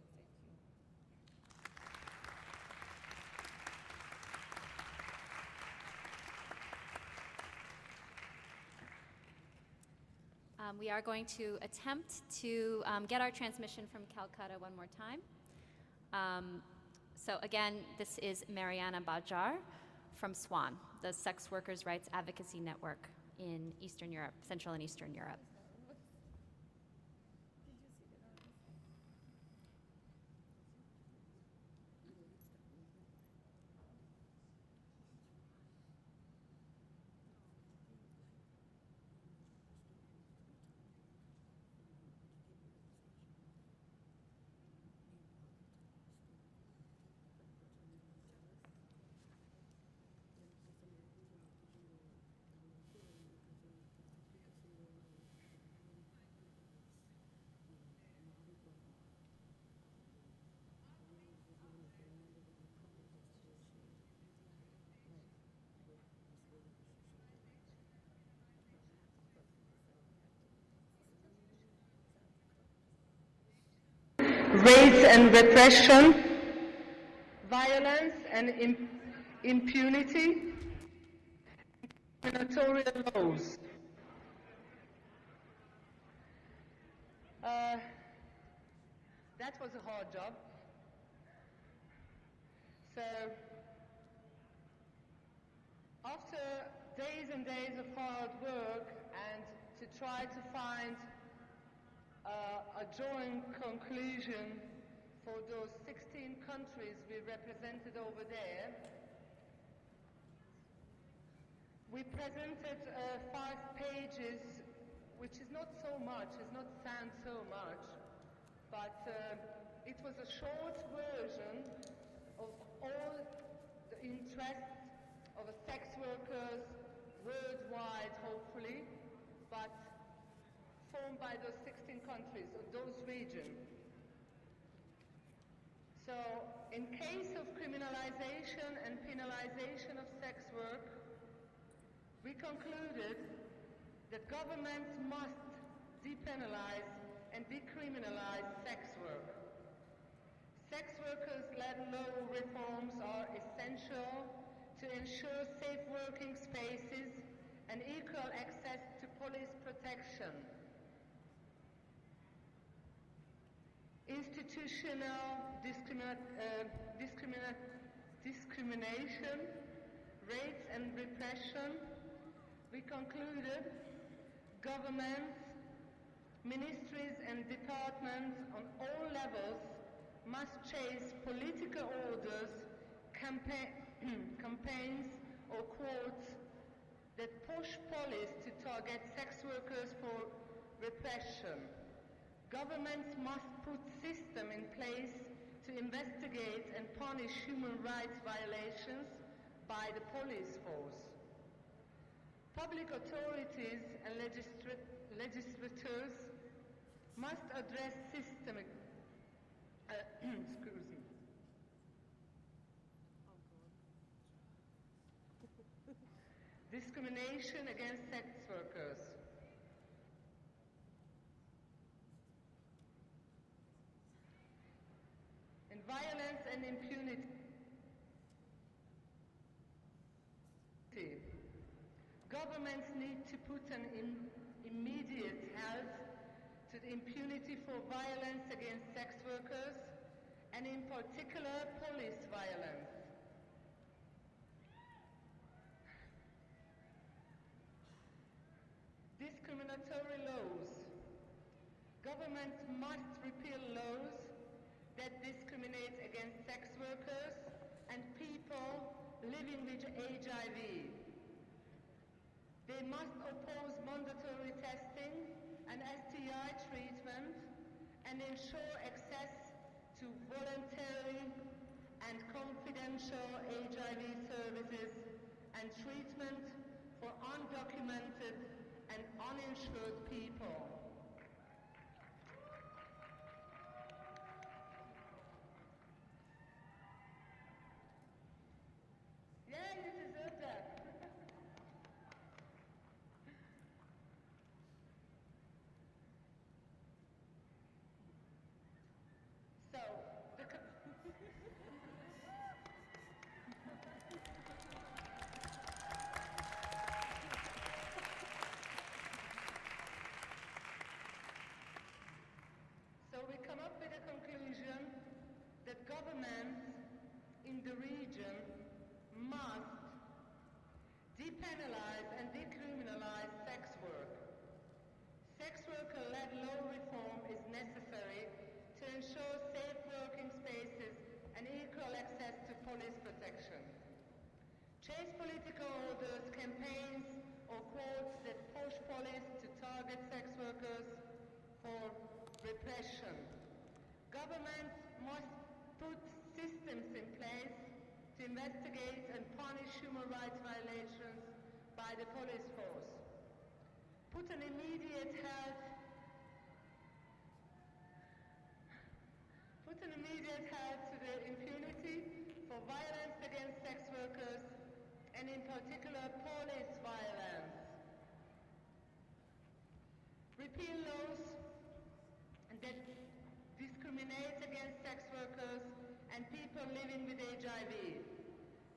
We are going to attempt to get our transmission from Calcutta one more time. So again, this is Mariana Bajar from SWAN, the Sex Workers' Rights Advocacy Network in Eastern Europe, Central and Eastern Europe. Raids and repression, violence and impunity, discriminatory laws. That was a hard job. So, after days and days of hard work and to try to find a joint conclusion for those 16 countries we represented over there, we presented 5 pages, which is not so much, does not sound so much, but it was a short version of all the interests of sex workers worldwide, hopefully, but formed by those 16 countries, or those regions. So, in case of criminalization and penalization of sex work, we concluded that governments must depenalize and decriminalize sex work. Sex workers-led law reforms are essential to ensure safe working spaces and equal access to police protection. Institutional discrimination, raids and repression, we concluded governments, ministries and departments on all levels must chase political orders, campaigns or quotes that push police to target sex workers for repression. Governments must put systems in place to investigate and punish human rights violations by the police force. Public authorities and legislators must address systemic excuse me. Discrimination against sex workers. And violence and impunity. Governments need to put an immediate halt to the impunity for violence against sex workers, and in particular, police violence. Discriminatory laws. Governments must repeal laws that discriminate against sex workers and people living with HIV. They must oppose mandatory testing and STI treatment, and ensure access to voluntary and confidential HIV services and treatment for undocumented and uninsured people. Yeah, you deserve that. So, so we come up with a conclusion that governments in the region must depenalize and decriminalize sex work. Sex worker-led law reform is necessary to ensure safe working spaces and equal access to police protection. Chase political orders, campaigns, or quotes that push police to target sex workers for repression. Governments must put systems in place to investigate and punish human rights violations by the police force. Put an immediate halt to the impunity for violence against sex workers, and in particular police violence. Repeal laws that discriminate against sex workers and people living with HIV.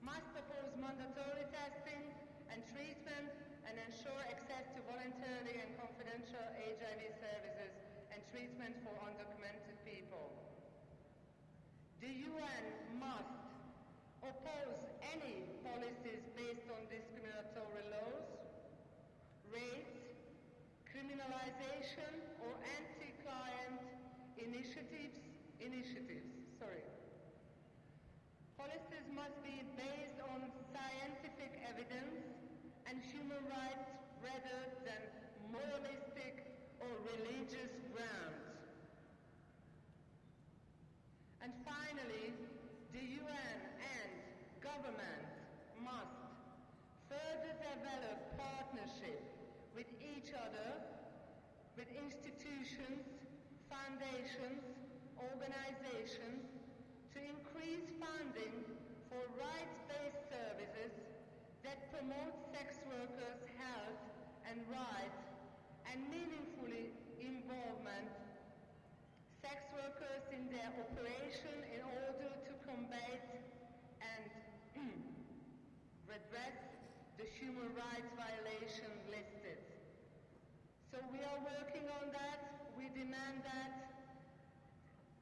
Must oppose mandatory testing and treatment and ensure access to voluntary and confidential HIV services and treatment for undocumented people. The UN must oppose any policies based on discriminatory laws, raids, criminalization, or anti-client initiatives. Policies must be based on scientific evidence and human rights rather than moralistic or religious grounds. And finally, the UN and governments must further develop partnership with each other, with institutions, foundations, organizations, to increase funding for rights-based services that promote sex workers' health and rights and meaningfully involvement sex workers in their operation in order to combat and redress the human rights violation listed. So we are working on that, we demand that,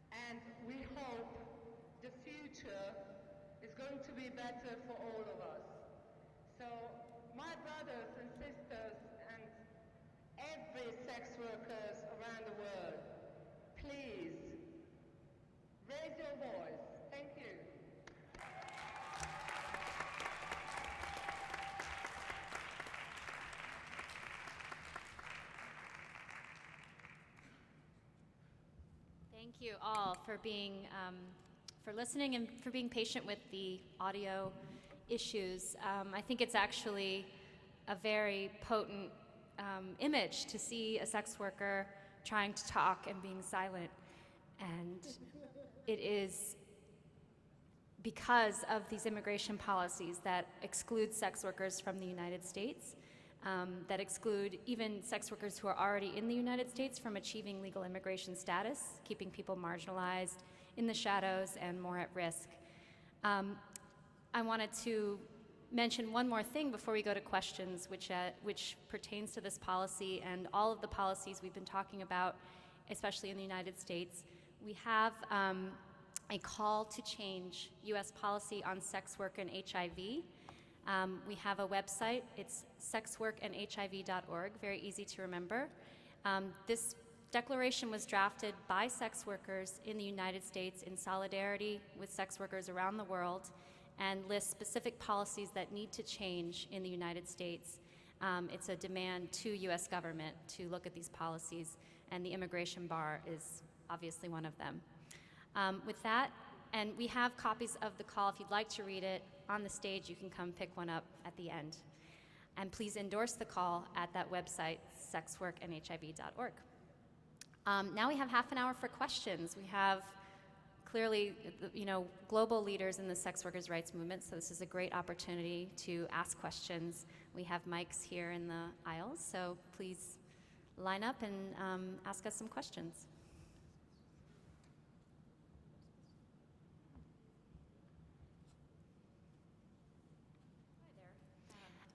and we hope the future is going to be better for all of us. So my brothers and sisters and every sex workers around the world, please raise your voice. Thank you. Thank you all for for listening and for being patient with the audio issues. I think it's actually a very potent image to see a sex worker trying to talk and being silent. And it is because of these immigration policies that exclude sex workers from the United States, that exclude even sex workers who are already in the United States from achieving legal immigration status, keeping people marginalized in the shadows and more at risk. I wanted to mention one more thing before we go to questions, which pertains to this policy and all of the policies we've been talking about, especially in the United States. We have a call to change U.S. policy on sex work and HIV. We have a website, it's sexworkandhiv.org, very easy to remember. This declaration was drafted by sex workers in the United States in solidarity with sex workers around the world and lists specific policies that need to change in the United States. It's a demand to U.S. government to look at these policies, and the immigration bar is obviously one of them. With that, and we have copies of the call. If you'd like to read it on the stage, you can come pick one up at the end. And please endorse the call at that website, sexworkandhiv.org. Now we have half an hour for questions. We have clearly, global leaders in the sex workers' rights movement, so this is a great opportunity to ask questions. We have mics here in the aisles, so please line up and ask us some questions.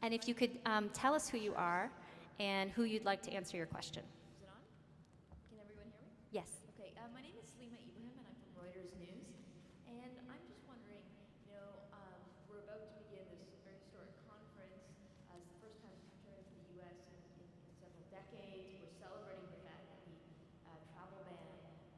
And if you could tell us who you are and who you'd like to answer your question. Is it on? Can everyone hear me? Yes. Okay, my name is Salima Ibrahim and I'm from Reuters News. And I'm just wondering, we're about to begin this very historic conference as the first time we've returned to the U.S. in several decades. We're celebrating the fact that the travel ban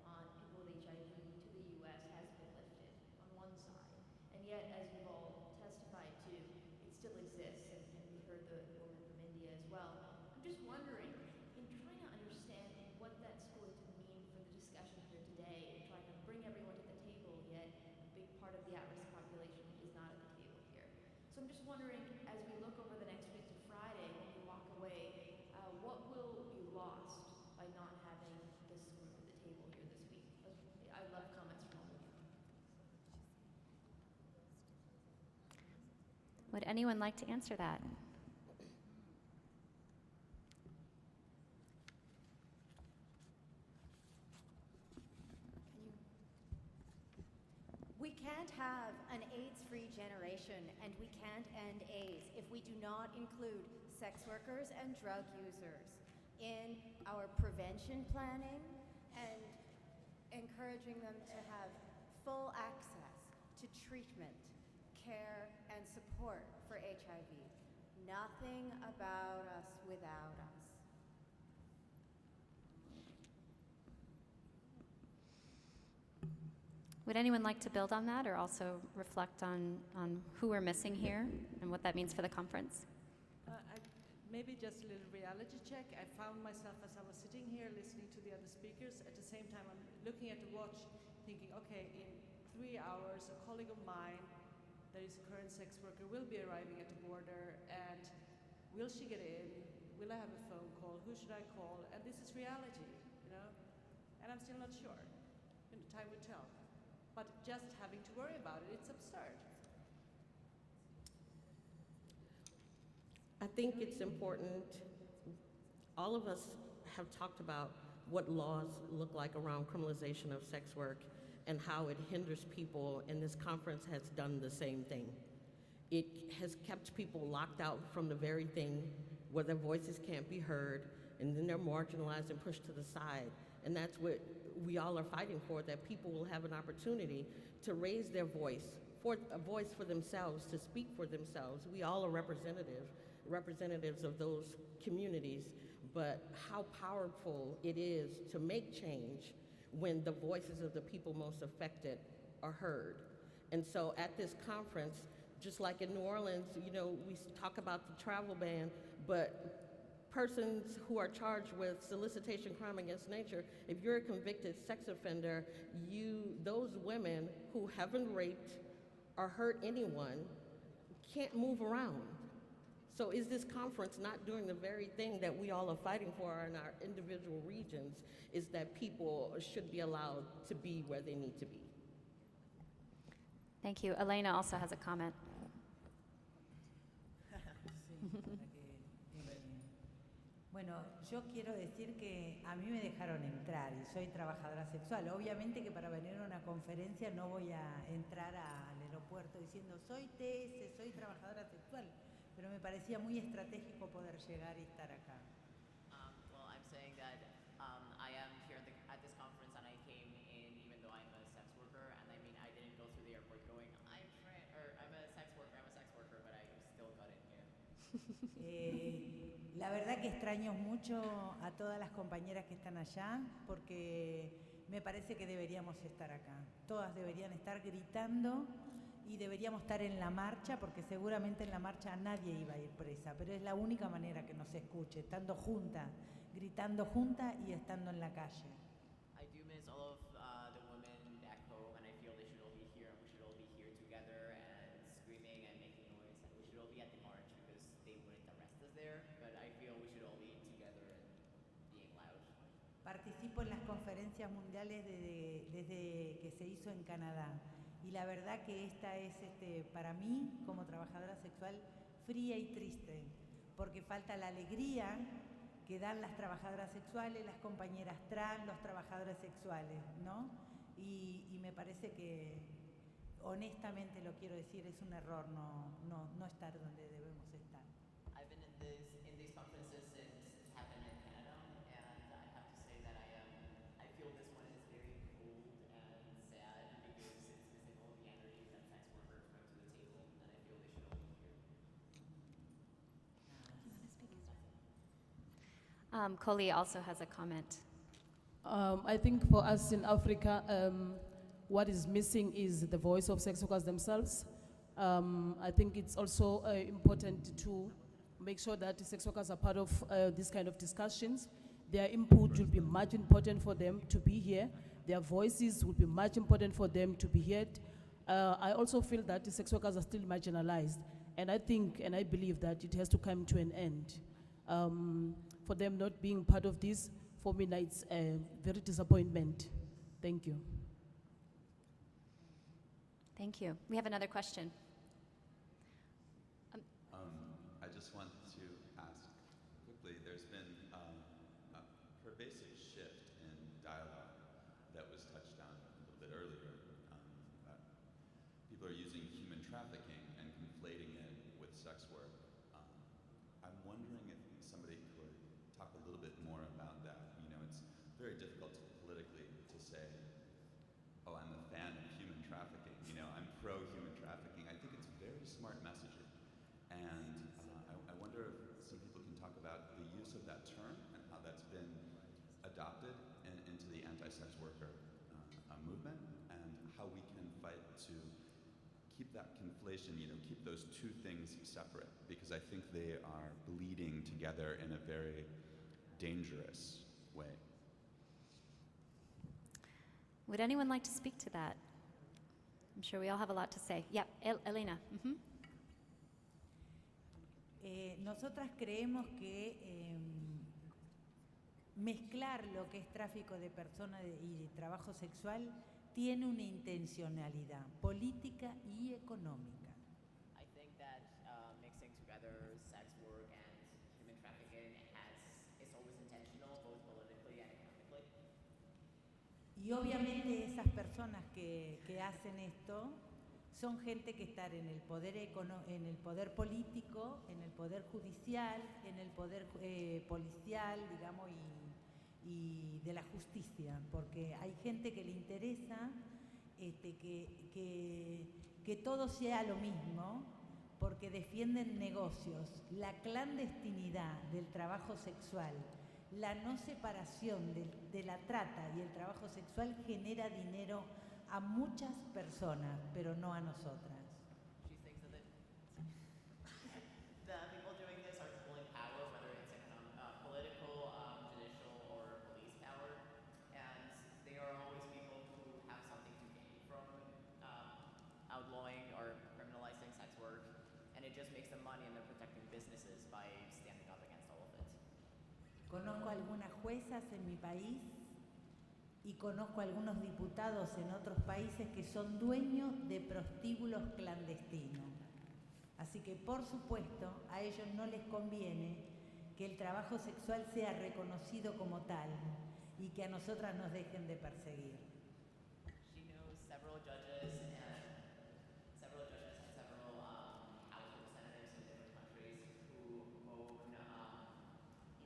on people with HIV to the U.S. has been lifted on one side. And yet, as you've all testified to, it still exists. And we heard the woman from India as well. I'm just wondering, in trying to understand what that's going to mean for the discussion here today and trying to bring everyone to the table, yet a big part of the at-risk population is not at the table here. So I'm just wondering, as we look over the next week to Friday, when we walk away, what will be lost by not having this group at the table here this week? I love comments from all of you. Would anyone like to answer that? We can't have an AIDS-free generation, and we can't end AIDS if we do not include sex workers and drug users in our prevention planning and encouraging them to have full access to treatment, care, and support for HIV. Nothing about us without us. Would anyone like to build on that or also reflect on who we're missing here and what that means for the conference? Maybe just a little reality check. I found myself as I was sitting here listening to the other speakers. At the same time, I'm looking at the watch thinking, okay, in 3 hours, a colleague of mine that is a current sex worker will be arriving at the border, and will she get in? Will I have a phone call? Who should I call? And this is reality, and I'm still not sure. Time will tell. But just having to worry about it, it's absurd. I think it's important. All of us have talked about what laws look like around criminalization of sex work and how it hinders people, and this conference has done the same thing. It has kept people locked out from the very thing where their voices can't be heard, and then they're marginalized and pushed to the side. And that's what we all are fighting for, that people will have an opportunity to raise their voice, for a voice for themselves, to speak for themselves. We all are representatives of those communities, but how powerful it is to make change when the voices of the people most affected are heard. And so at this conference, just like in New Orleans, we talk about the travel ban, but persons who are charged with solicitation crime against nature, if you're a convicted sex offender, those women who haven't raped or hurt anyone can't move around. So is this conference not doing the very thing that we all are fighting for in our individual regions, is that people should be allowed to be where they need to be? Thank you. Elena also has a comment. Bueno, yo quiero decir que a mí me dejaron entrar y soy trabajadora sexual. Obviamente que para venir a una conferencia no voy a entrar al aeropuerto diciendo soy TS, soy trabajadora sexual, pero me parecía muy estratégico poder llegar y estar acá. Well, I'm saying that I am here at this conference and I came in even though I'm a sex worker, and I mean I didn't go through the airport going I'm a sex worker, but I still got in here. La verdad que extraño mucho a todas las compañeras que están allá, porque me parece que deberíamos estar acá. Todas deberían estar gritando y deberíamos estar en la marcha, porque seguramente en la marcha nadie iba a ir presa, pero es la única manera que nos escuche, estando junta, gritando junta y estando en la calle. I do miss all of the women back home, and I feel they should all be here, and we should all be here together and screaming and making noise, and we should all be at the march because they wouldn't arrest us there, but I feel we should all be together and being loud. Participo en las conferencias mundiales desde que se hizo en Canadá, y la verdad que esta es, para mí, como trabajadora sexual, fría y triste, porque falta la alegría que dan las trabajadoras sexuales, las compañeras trans, los trabajadores sexuales, ¿no? Y me parece que, honestamente lo quiero decir, es un error no estar donde debemos estar. I've been in these conferences since it happened in Canada, and I have to say that I feel this one is very cold and sad because it's missing all the energy that sex workers bring to the table, and I feel they should all be here. Kholi also has a comment. I think for us in Africa, what is missing is the voice of sex workers themselves. I think it's also important to make sure that the sex workers are part of these kind of discussions. Their input will be much important for them to be here. Their voices will be much important for them to be heard. I also feel that the sex workers are still marginalized, and I think and I believe that it has to come to an end. For them not being part of this, for me, it's a very disappointment. Thank you. Thank you. We have another question. I just want to ask quickly, there's been a pervasive shift in dialogue that was touched on a little bit earlier. People are using human trafficking and conflating it with sex work. I'm wondering if somebody could talk a little bit more about that. You know, it's very difficult politically to say, oh, I'm a fan of human trafficking. You know, I'm pro-human trafficking. I think it's very smart messaging. And I wonder if some people can talk about the use of that term and how that's been adopted into the anti-sex worker movement, and how we can fight to keep that conflation, you know, keep those two things separate, because I think they are bleeding together in a very dangerous way. Would anyone like to speak to that? I'm sure we all have a lot to say. Yeah, Elena. Mm-hmm. Nosotras creemos que mezclar lo que es tráfico de personas y trabajo sexual tiene una intencionalidad política y económica. I think that mixing together sex work and human trafficking is always intentional, both politically and economically. Y obviamente esas personas que hacen esto son gente que está en el poder en el poder político, en el poder judicial, en el poder policial, digamos, y de la justicia, porque hay gente que le interesa que todo sea lo mismo, porque defienden negocios, la clandestinidad del trabajo sexual, la no separación de la trata y el trabajo sexual genera dinero a muchas personas, pero no a nosotras. She thinks that the people doing this are pulling power, whether it's political, judicial, or police power, and they are always people who have something to gain from outlawing or criminalizing sex work, and it just makes them money, and they're protecting businesses by standing up against all of it. Conozco algunas juezas en mi país y conozco algunos diputados en otros países que son dueños de prostíbulos clandestinos. Así que, por supuesto, a ellos no les conviene que el trabajo sexual sea reconocido como tal y que a nosotras nos dejen de perseguir. She knows several judges and several House representatives in different countries who own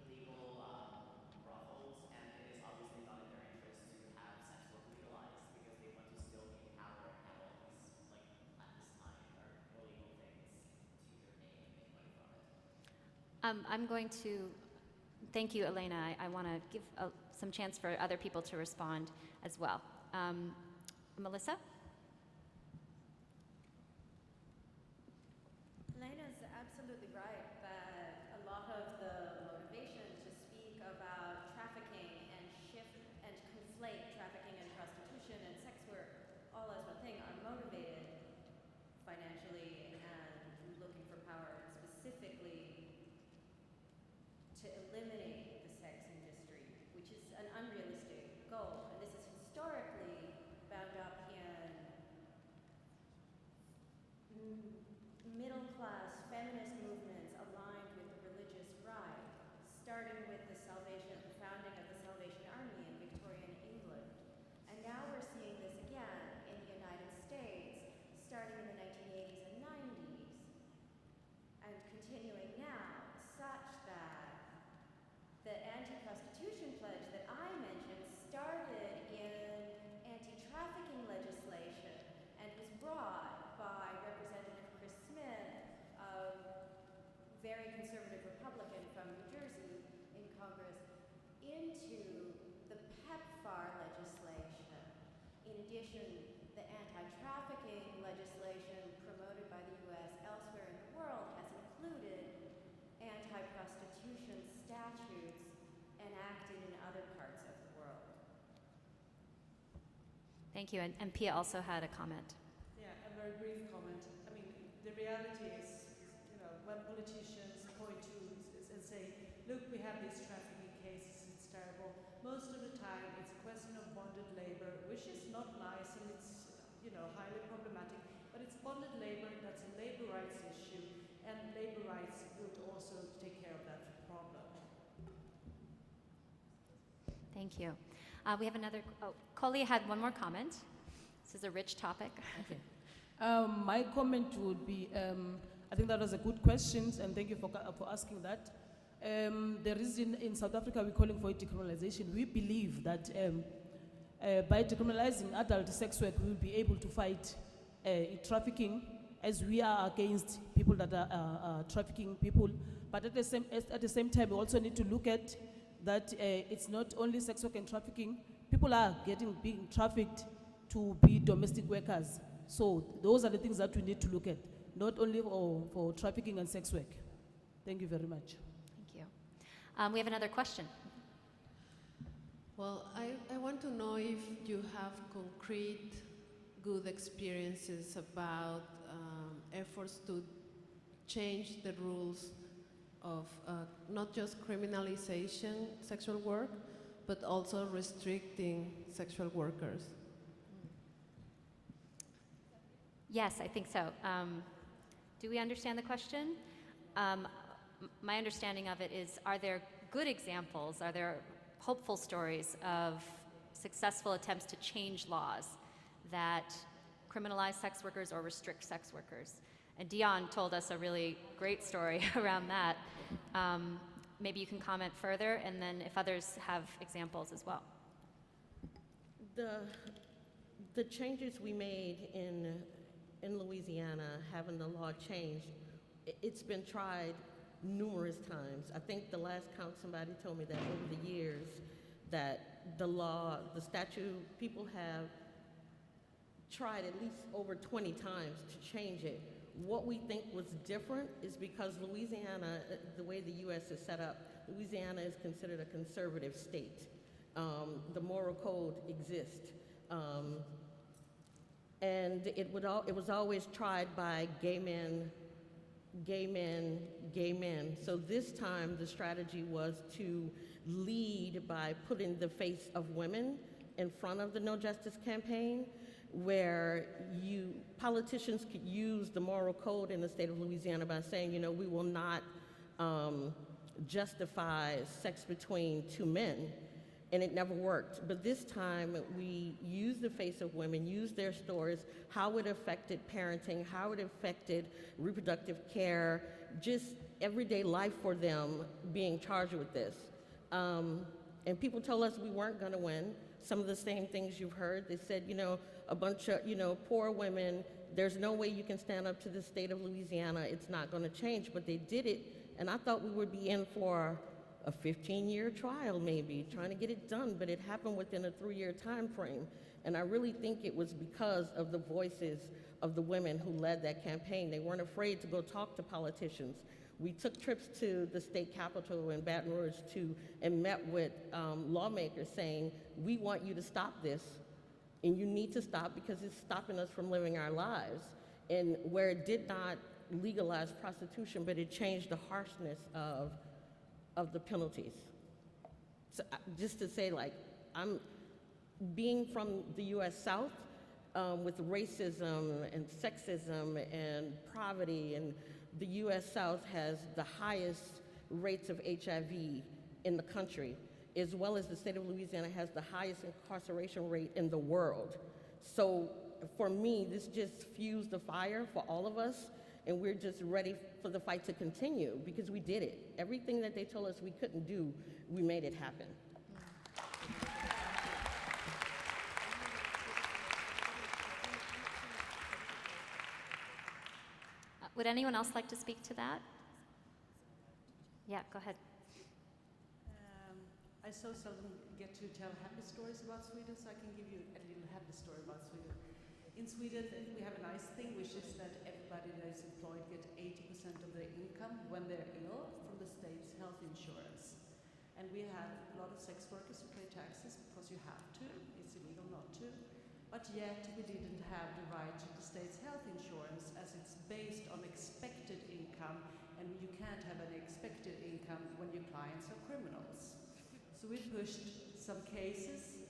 illegal brothels, and it is obviously not in their interest to have sex work legalized because they want to still gain power and have all these like clandestine or illegal things to their name and make money from it. I'm going to thank you, Elena. I want to give some chance for other people to respond as well. Melissa? addition, the anti-trafficking legislation promoted by the U.S. elsewhere in the world has included anti-prostitution statutes enacted in other parts of the world. Thank you. And Pye also had a comment. Yeah, a very brief comment. I mean, the reality is, you know, when politicians point to and say, look, we have these trafficking cases, it's terrible. Most of the time, it's a question of bonded labor, which is not nice and it's, you know, highly problematic. But it's bonded labor, that's a labor rights issue, and labor rights would also take care of that problem. Thank you. We have another, Kholi had one more comment. This is a rich topic. Okay. My comment would be, I think that was a good question, and thank you for asking that. The reason in South Africa we're calling for decriminalization, we believe that by decriminalizing adult sex work, we will be able to fight trafficking, as we are against people that are trafficking people. But at the same time, we also need to look at that it's not only sex work and trafficking. People are being trafficked to be domestic workers. So those are the things that we need to look at, not only for trafficking and sex work. Thank you very much. Thank you. We have another question. Well, I want to know if you have concrete good experiences about efforts to change the rules of not just criminalization sexual work, but also restricting sexual workers. Yes, I think so. Do we understand the question? My understanding of it is, are there good examples, are there hopeful stories of successful attempts to change laws that criminalize sex workers or restrict sex workers? And Deon told us a really great story around that. Maybe you can comment further, and then if others have examples as well. The changes we made in Louisiana, having the law changed, it's been tried numerous times. I think the last count somebody told me that over the years that the statute, people have tried at least over 20 times to change it. What we think was different is because Louisiana, the way the U.S. is set up, Louisiana is considered a conservative state. The moral code exists. And it was always tried by gay men. So this time the strategy was to lead by putting the face of women in front of the No Justice campaign, where politicians could use the moral code in the state of Louisiana by saying, you know, we will not justify sex between two men, and it never worked. But this time we used the face of women, used their stories, how it affected parenting, how it affected reproductive care, just everyday life for them being charged with this. And people told us we weren't gonna win. Some of the same things you've heard. They said, you know, a bunch of, you know, poor women, there's no way you can stand up to the state of Louisiana, it's not gonna change, but they did it, and I thought we would be in for a 15-year trial maybe, trying to get it done, but it happened within a 3-year time frame. And I really think it was because of the voices of the women who led that campaign. They weren't afraid to go talk to politicians. We took trips to the state capitol in Baton Rouge and met with lawmakers saying, we want you to stop this, and you need to stop because it's stopping us from living our lives. And where it did not legalize prostitution, but it changed the harshness of the penalties. So just to say, like, I'm being from the U.S. South with racism and sexism and poverty, and the U.S. South has the highest rates of HIV in the country, as well as the state of Louisiana has the highest incarceration rate in the world. So for me, this just fused the fire for all of us, and we're just ready for the fight to continue because we did it. Everything that they told us we couldn't do, we made it happen. Would anyone else like to speak to that? Yeah, go ahead. I so seldom get to tell happy stories about Sweden, so I can give you a little happy story about Sweden. Sweden, we have a nice thing, which is that everybody that is employed get 80% of their income when they're ill from the state's health insurance. And we have a lot of sex workers who pay taxes because you have to, it's illegal not to. But yet we didn't have the right to the state's health insurance as it's based on expected income, and you can't have an expected income when your clients are criminals. So we pushed some cases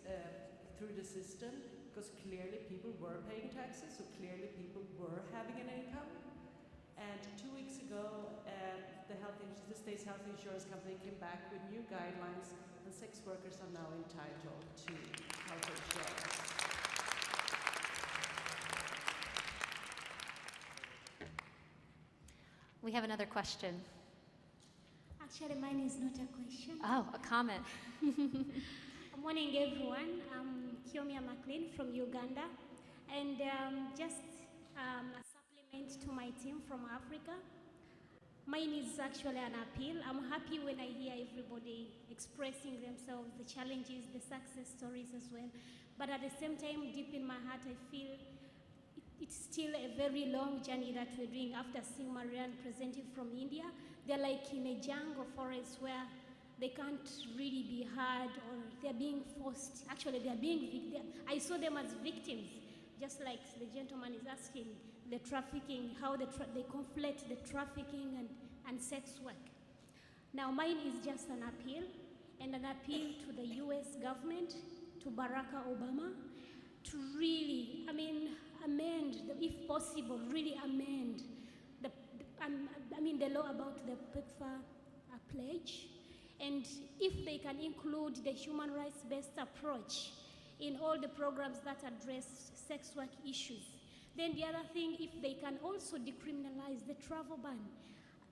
through the system because clearly people were paying taxes, so clearly people were having an income. And 2 weeks ago, the state's health insurance company came back with new guidelines, and sex workers are now entitled to health insurance. We have another question. Actually, mine is not a question. Oh, a comment. Good morning, everyone. I'm Kiomia McLean from Uganda. And just a supplement to my team from Africa. Mine is actually an appeal. I'm happy when I hear everybody expressing themselves, the challenges, the success stories as well. But at the same time, deep in my heart, I feel it's still a very long journey that we're doing after seeing Marianne presenting from India. They're like in a jungle forest where they can't really be heard, or they're being forced. Actually, they're being I saw them as victims, just like the gentleman is asking, the trafficking, how they conflate the trafficking and sex work. Now, mine is just an appeal, and an appeal to the US government, to Barack Obama, to really, amend, if possible, really amend the law about the PEPFAR pledge. And if they can include the human rights-based approach in all the programs that address sex work issues. Then the other thing, if they can also decriminalize the travel ban.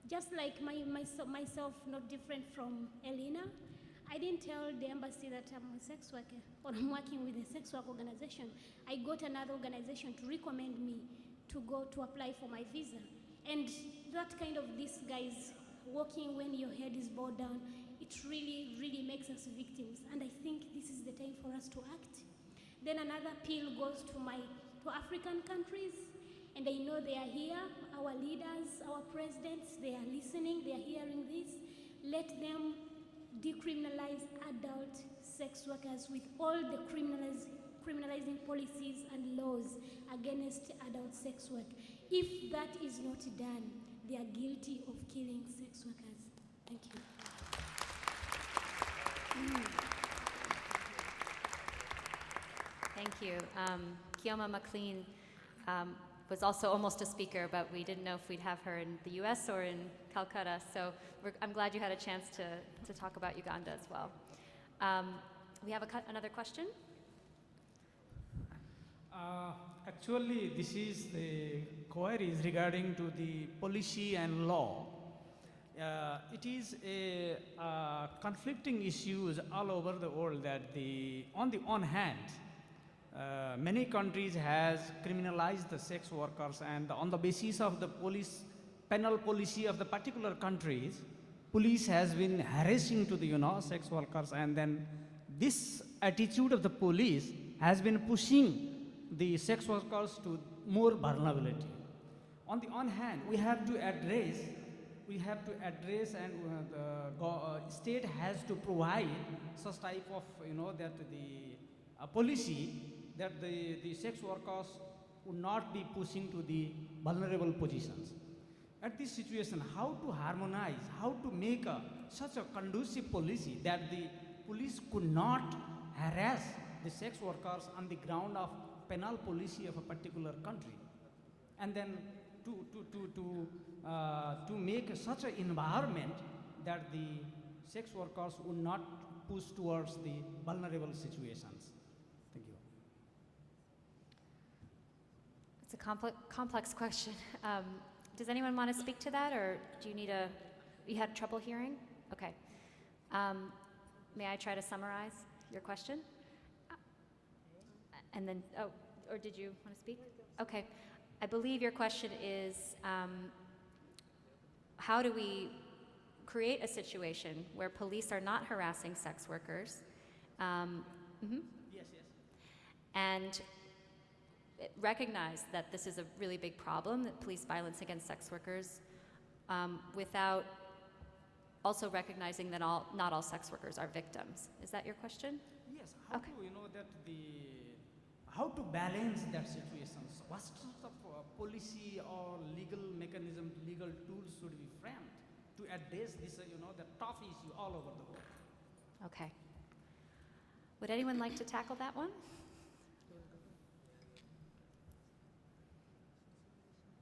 Just like myself, not different from Elena, I didn't tell the embassy that I'm a sex worker or I'm working with a sex work organization. I got another organization to recommend me to go to apply for my visa. And that kind of these guys walking when your head is bowed down, it really, really makes us victims. And I think this is the time for us to act. Then another appeal goes to African countries, and I know they are here, our leaders, our presidents, they are listening, they are hearing this. Let them decriminalize adult sex workers with all the criminalizing policies and laws against adult sex work. If that is not done, they are guilty of killing sex workers. Thank you. Thank you. Kioma McLean was also almost a speaker, but we didn't know if we'd have her in the US or in Calcutta, so I'm glad you had a chance to talk about Uganda as well. We have another question? Actually, this is the queries regarding to the policy and law. It is a conflicting issues all over the world that on the one hand, many countries has criminalized the sex workers, and on the basis of the penal policy of the particular countries, police has been harassing to the sex workers, and then this attitude of the police has been pushing the sex workers to more vulnerability. On the one hand, we have to address, and the state has to provide such type of that the policy that the sex workers would not be pushing to the vulnerable positions. At this situation, how to harmonize, how to make such a conducive policy that the police could not harass the sex workers on the ground of penal policy of a particular country, and then to make such an environment that the sex workers would not push towards the vulnerable situations. Thank you. It's a complex question. Does anyone want to speak to that, or do you need you had trouble hearing? Okay. May I try to summarize your question? And then, or did you want to speak? Okay. I believe your question is, how do we create a situation where police are not harassing sex workers? Yes. And recognize that this is a really big problem, that police violence against sex workers, without also recognizing that not all sex workers are victims. Is that your question? Yes. How to, how to balance that situation? So what sort of policy or legal mechanism, legal tools should be framed to address this, the tough issue all over the world? Okay. Would anyone like to tackle that one?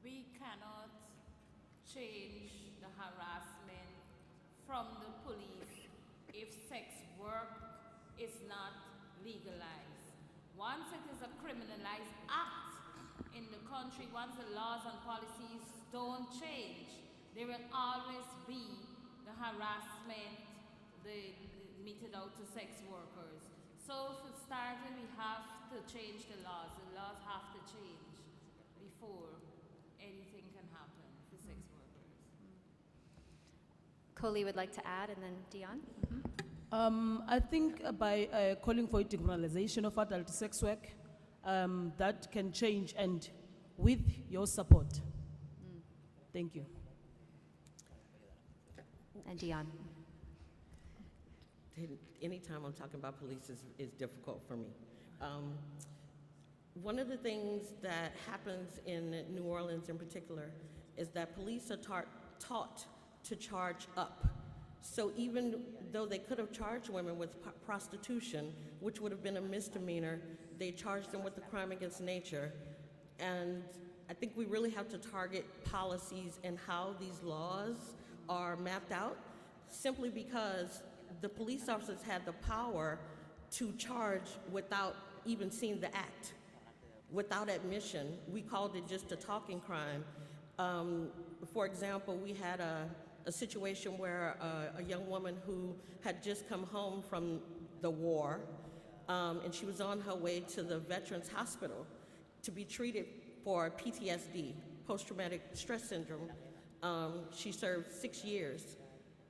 We cannot change the harassment from the police if sex work is not legalized. Once it is a criminalized act in the country, once the laws and policies don't change, there will always be the harassment meted out to sex workers. So for starting, we have to change the laws. The laws have to change before anything can happen for sex workers. Kholi would like to add, and then Deon. I think by calling for a decriminalization of adult sex work, that can change, and with your support. Thank you. And Deon. Anytime I'm talking about police is difficult for me. One of the things that happens in New Orleans in particular is that police are taught to charge up. So even though they could have charged women with prostitution, which would have been a misdemeanor, they charged them with the crime against nature. And I think we really have to target policies and how these laws are mapped out, simply because the police officers had the power to charge without even seeing the act, without admission. We called it just a talking crime. For example, we had a situation where a young woman who had just come home from the war, and she was on her way to the Veterans Hospital to be treated for PTSD, post-traumatic stress syndrome. She served 6 years,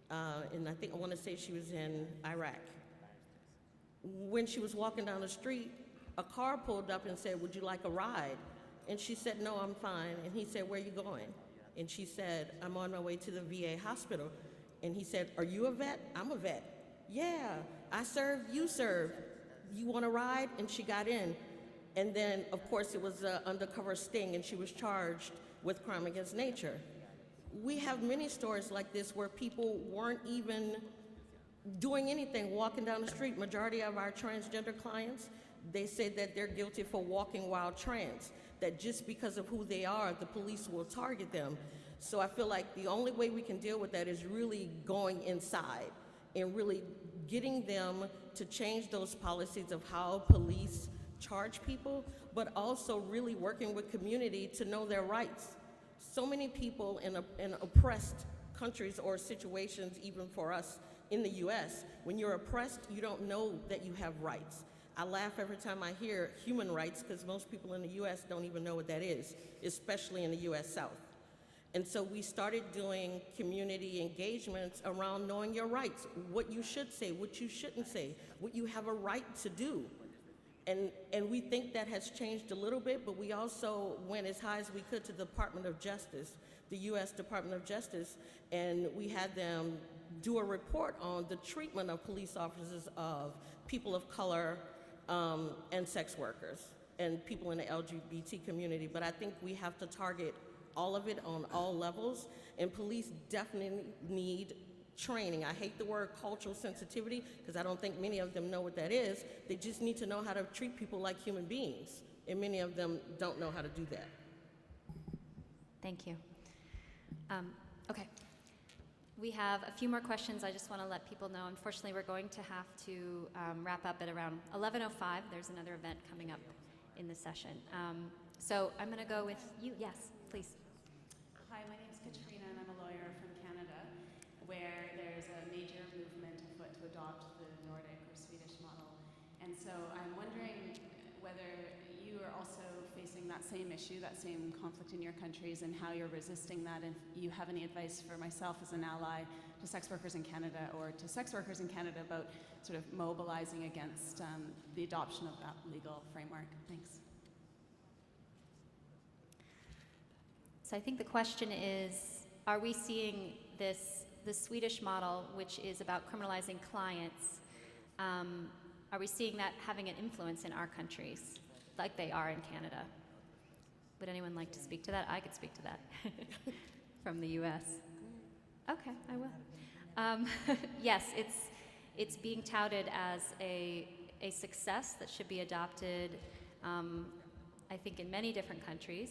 and I want to say she was in Iraq. When she was walking down the street, a car pulled up and said, "Would you like a ride?" And she said, "No, I'm fine." And he said, "Where are you going?" And she said, "I'm on my way to the VA hospital." And he said, "Are you a vet?" "I'm a vet." "Yeah, I served, you served. You want a ride?" And she got in. And then, of course, it was an undercover sting, and she was charged with crime against nature. We have many stories like this where people weren't even doing anything, walking down the street. Majority of our transgender clients, they say that they're guilty for walking while trans, that just because of who they are, the police will target them. So I feel like the only way we can deal with that is really going inside and really getting them to change those policies of how police charge people, but also really working with community to know their rights. So many people in oppressed countries or situations, even for us in the US, when you're oppressed, you don't know that you have rights. I laugh every time I hear human rights, because most people in the US don't even know what that is, especially in the US South. And so we started doing community engagements around knowing your rights, what you should say, what you shouldn't say, what you have a right to do. And we think that has changed a little bit, but we also went as high as we could to the Department of Justice, the US Department of Justice, and we had them do a report on the treatment of police officers of people of color, and sex workers and people in the LGBT community. But I think we have to target all of it on all levels, and police definitely need training. I hate the word cultural sensitivity because I don't think many of them know what that is. They just need to know how to treat people like human beings, and many of them don't know how to do that. Thank you. Okay. We have a few more questions. I just want to let people know, unfortunately, we're going to have to wrap up at around 11:05. There's another event coming up in the session. So I'm going to go with you. Yes, please. Hi, my name is Katrina, and I'm a lawyer from Canada, where there's a major movement afoot to adopt the Nordic or Swedish model. And so I'm wondering whether you are also facing that same issue, that same conflict in your countries, and how you're resisting that, and if you have any advice for myself as an ally to sex workers in Canada or to sex workers in Canada about sort of mobilizing against the adoption of that legal framework. Thanks. So I think the question is, are we seeing the Swedish model, which is about criminalizing clients, are we seeing that having an influence in our countries, like they are in Canada? Would anyone like to speak to that? I could speak to that from the US. Okay, I will. Yes, it's being touted as a success that should be adopted, I think, in many different countries.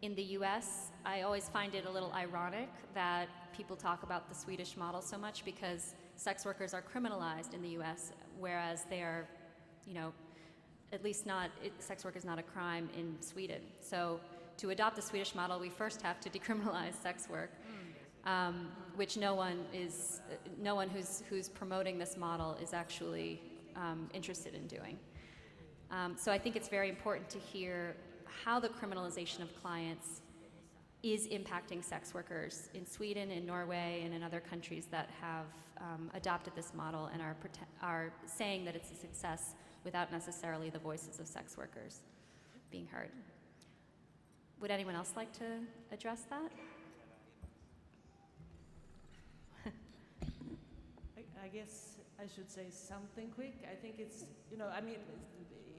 In the US, I always find it a little ironic that people talk about the Swedish model so much because sex workers are criminalized in the US, whereas they are, at least sex work is not a crime in Sweden. So to adopt the Swedish model, we first have to decriminalize sex work, which no one who's promoting this model is actually interested in doing. So I think it's very important to hear how the criminalization of clients is impacting sex workers in Sweden, in Norway, and in other countries that have adopted this model and are saying that it's a success without necessarily the voices of sex workers being heard. Would anyone else like to address that? I guess I should say something quick. I think it's,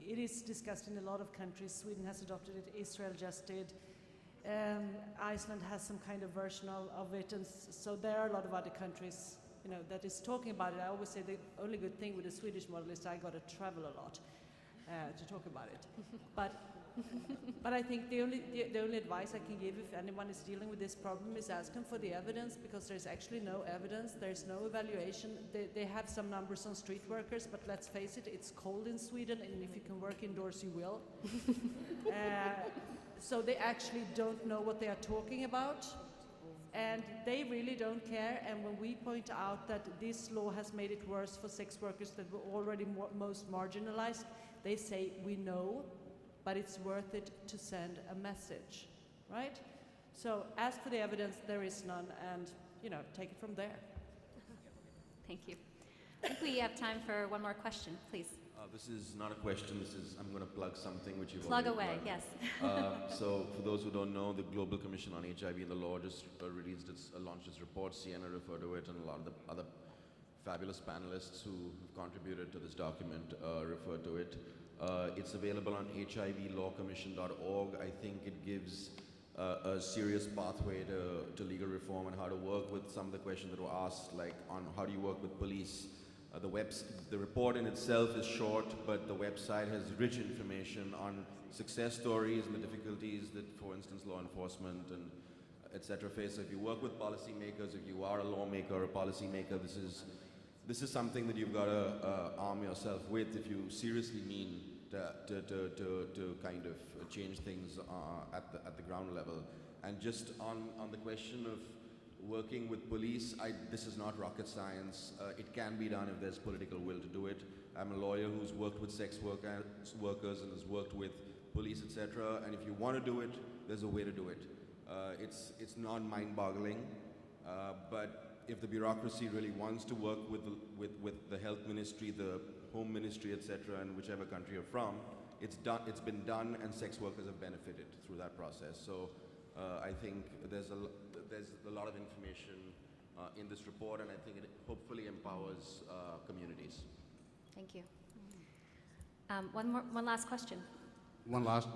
it is discussed in a lot of countries. Sweden has adopted it, Israel just did. Iceland has some kind of version of it, and so there are a lot of other countries, that is talking about it. I always say the only good thing with the Swedish model is I got to travel a lot to talk about it. But I think the only advice I can give if anyone is dealing with this problem is ask them for the evidence, because there's actually no evidence, there's no evaluation. They have some numbers on street workers, but let's face it, it's cold in Sweden, and if you can work indoors, you will. So they actually don't know what they are talking about, and they really don't care. And when we point out that this law has made it worse for sex workers that were already most marginalized, they say, we know, but it's worth it to send a message, right? So ask for the evidence, there is none, and take it from there. Thank you. I think we have time for one more question, please. This is not a question, I'm going to plug something which you've Plug already away, plugged. yes. So for those who don't know, the Global Commission on HIV and the Law just launched its report. Sian referred to it, and a lot of the other fabulous panelists who have contributed to this document referred to it. It's available on hivlawcommission.org. I think it gives a serious pathway to legal reform and how to work with some of the questions that were asked, like on how do you work with police. The report in itself is short, but the website has rich information on success stories and the difficulties that, for instance, law enforcement and etc. face. So if you work with policymakers, if you are a lawmaker or a policymaker, this is something that you've got to arm yourself with if you seriously mean to kind of change things at the ground level. And just on the question of working with police, this is not rocket science. It can be done if there's political will to do it. I'm a lawyer who's worked with sex workers and has worked with police, etc. And if you want to do it, there's a way to do it. It's not mind-boggling, but if the bureaucracy really wants to work with the health ministry, the home ministry, etc., and whichever country you're from, it's been done, and sex workers have benefited through that process. So I think there's a lot of information in this report, and I think it hopefully empowers communities. Thank you. One last question. One last,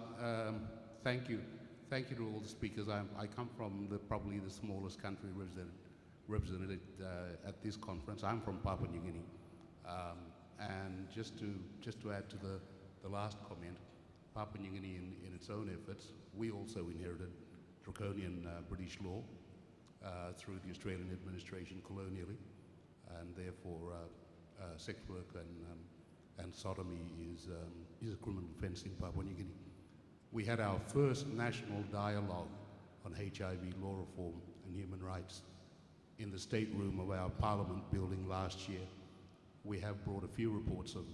thank you. Thank you to all the speakers. I come from probably the smallest country represented at this conference. I'm from Papua New Guinea. And just to add to the last comment, Papua New Guinea in its own efforts, we also inherited draconian British law through the Australian administration colonially, and therefore sex work and sodomy is a criminal offence in Papua New Guinea. We had our first national dialogue on HIV law reform and human rights in the state room of our Parliament building last year. We have brought a few reports of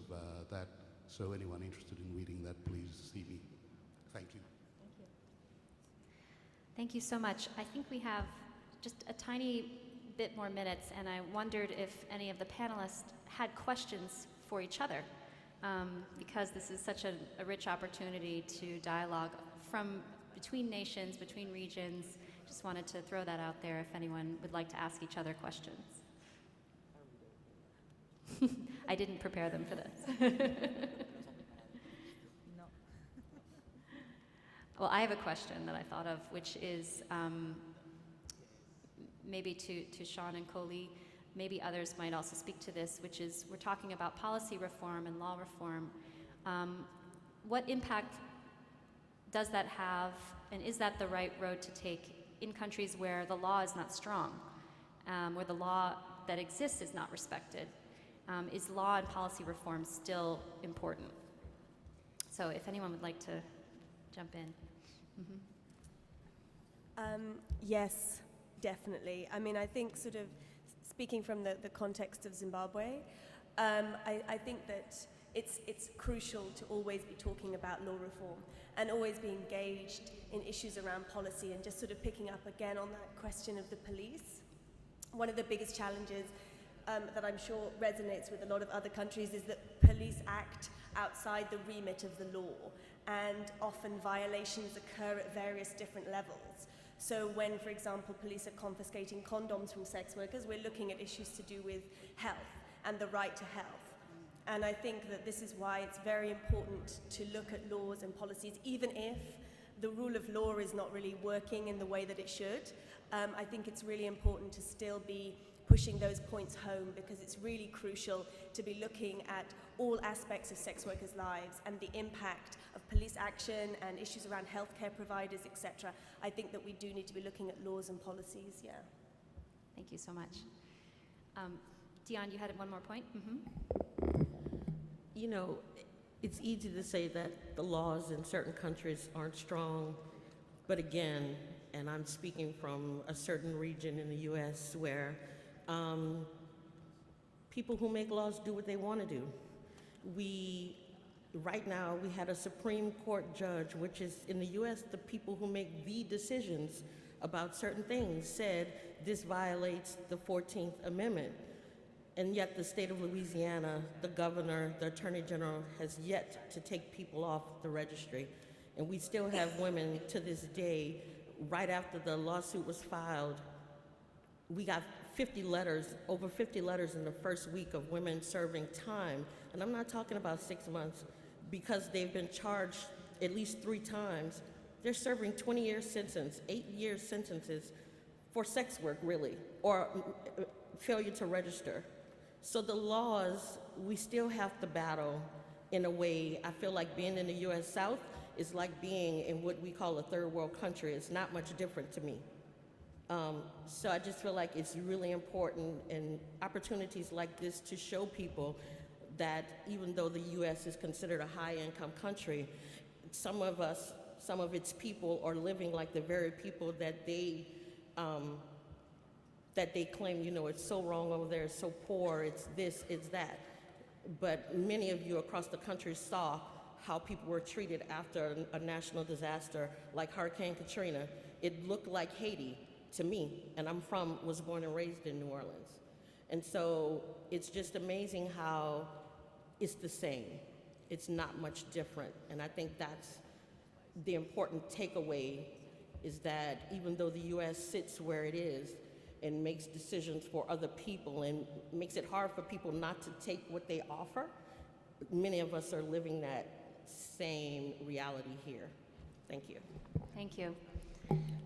that, so anyone interested in reading that, please see me. Thank you. Thank you. Thank you so much. I think we have just a tiny bit more minutes, and I wondered if any of the panelists had questions for each other, because this is such a rich opportunity to dialogue from between nations, between regions. Just wanted to throw that out there if anyone would like to ask each other questions. I didn't prepare them for this. Well, I have a question that I thought of, which is maybe to Sian and Kholi, maybe others might also speak to this, which is we're talking about policy reform and law reform. What impact does that have, and is that the right road to take in countries where the law is not strong, where the law that exists is not respected? Is law and policy reform still important? So if anyone would like to jump in. Yes, definitely. I mean, I think sort of speaking from the context of Zimbabwe, I think that it's crucial to always be talking about law reform and always be engaged in issues around policy, and just sort of picking up again on that question of the police. One of the biggest challenges that I'm sure resonates with a lot of other countries is that police act outside the remit of the law, and often violations occur at various different levels. So when, for example, police are confiscating condoms from sex workers, we're looking at issues to do with health and the right to health. And I think that this is why it's very important to look at laws and policies, even if the rule of law is not really working in the way that it should. I think it's really important to still be pushing those points home, because it's really crucial to be looking at all aspects of sex workers' lives and the impact of police action and issues around healthcare providers, etc. I think that we do need to be looking at laws and policies, yeah. Thank you so much. Deon, you had one more point? You know, it's easy to say that the laws in certain countries aren't strong, but again, and I'm speaking from a certain region in the US where people who make laws do what they want to do. Right now, we had a Supreme Court judge, which is in the US, the people who make the decisions about certain things, said this violates the 14th Amendment. And yet the state of Louisiana, the governor, the attorney general has yet to take people off the registry. And we still have women to this day, right after the lawsuit was filed, we got 50 letters, over 50 letters in the first week of women serving time. And I'm not talking about 6 months, because they've been charged at least 3 times. They're serving 20-year sentence, 8-year sentences for sex work, really, or failure to register. So the laws, we still have to battle in a way. I feel like being in the US South is like being in what we call a third world country. It's not much different to me. So I just feel like it's really important, and opportunities like this to show people that even though the US is considered a high-income country, some of its people are living like the very people that they claim, you know, it's so wrong over there, it's so poor, it's this, it's that. But many of you across the country saw how people were treated after a national disaster like Hurricane Katrina. It looked like Haiti to me, and was born and raised in New Orleans. And so it's just amazing how it's the same. It's not much different. And I think that's the important takeaway, is that even though the US sits where it is and makes decisions for other people and makes it hard for people not to take what they offer, many of us are living that same reality here. Thank you. Thank you.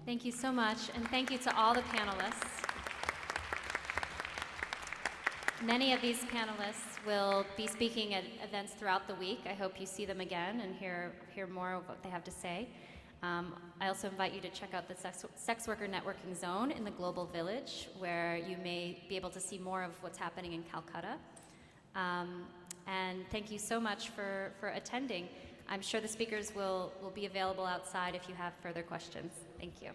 Thank you so much, and thank you to all the panelists. Many of these panelists will be speaking at events throughout the week. I hope you see them again and hear more of what they have to say. I also invite you to check out the Sex Worker Networking Zone in the Global Village, where you may be able to see more of what's happening in Calcutta. And thank you so much for attending. I'm sure the speakers will be available outside if you have further questions. Thank you.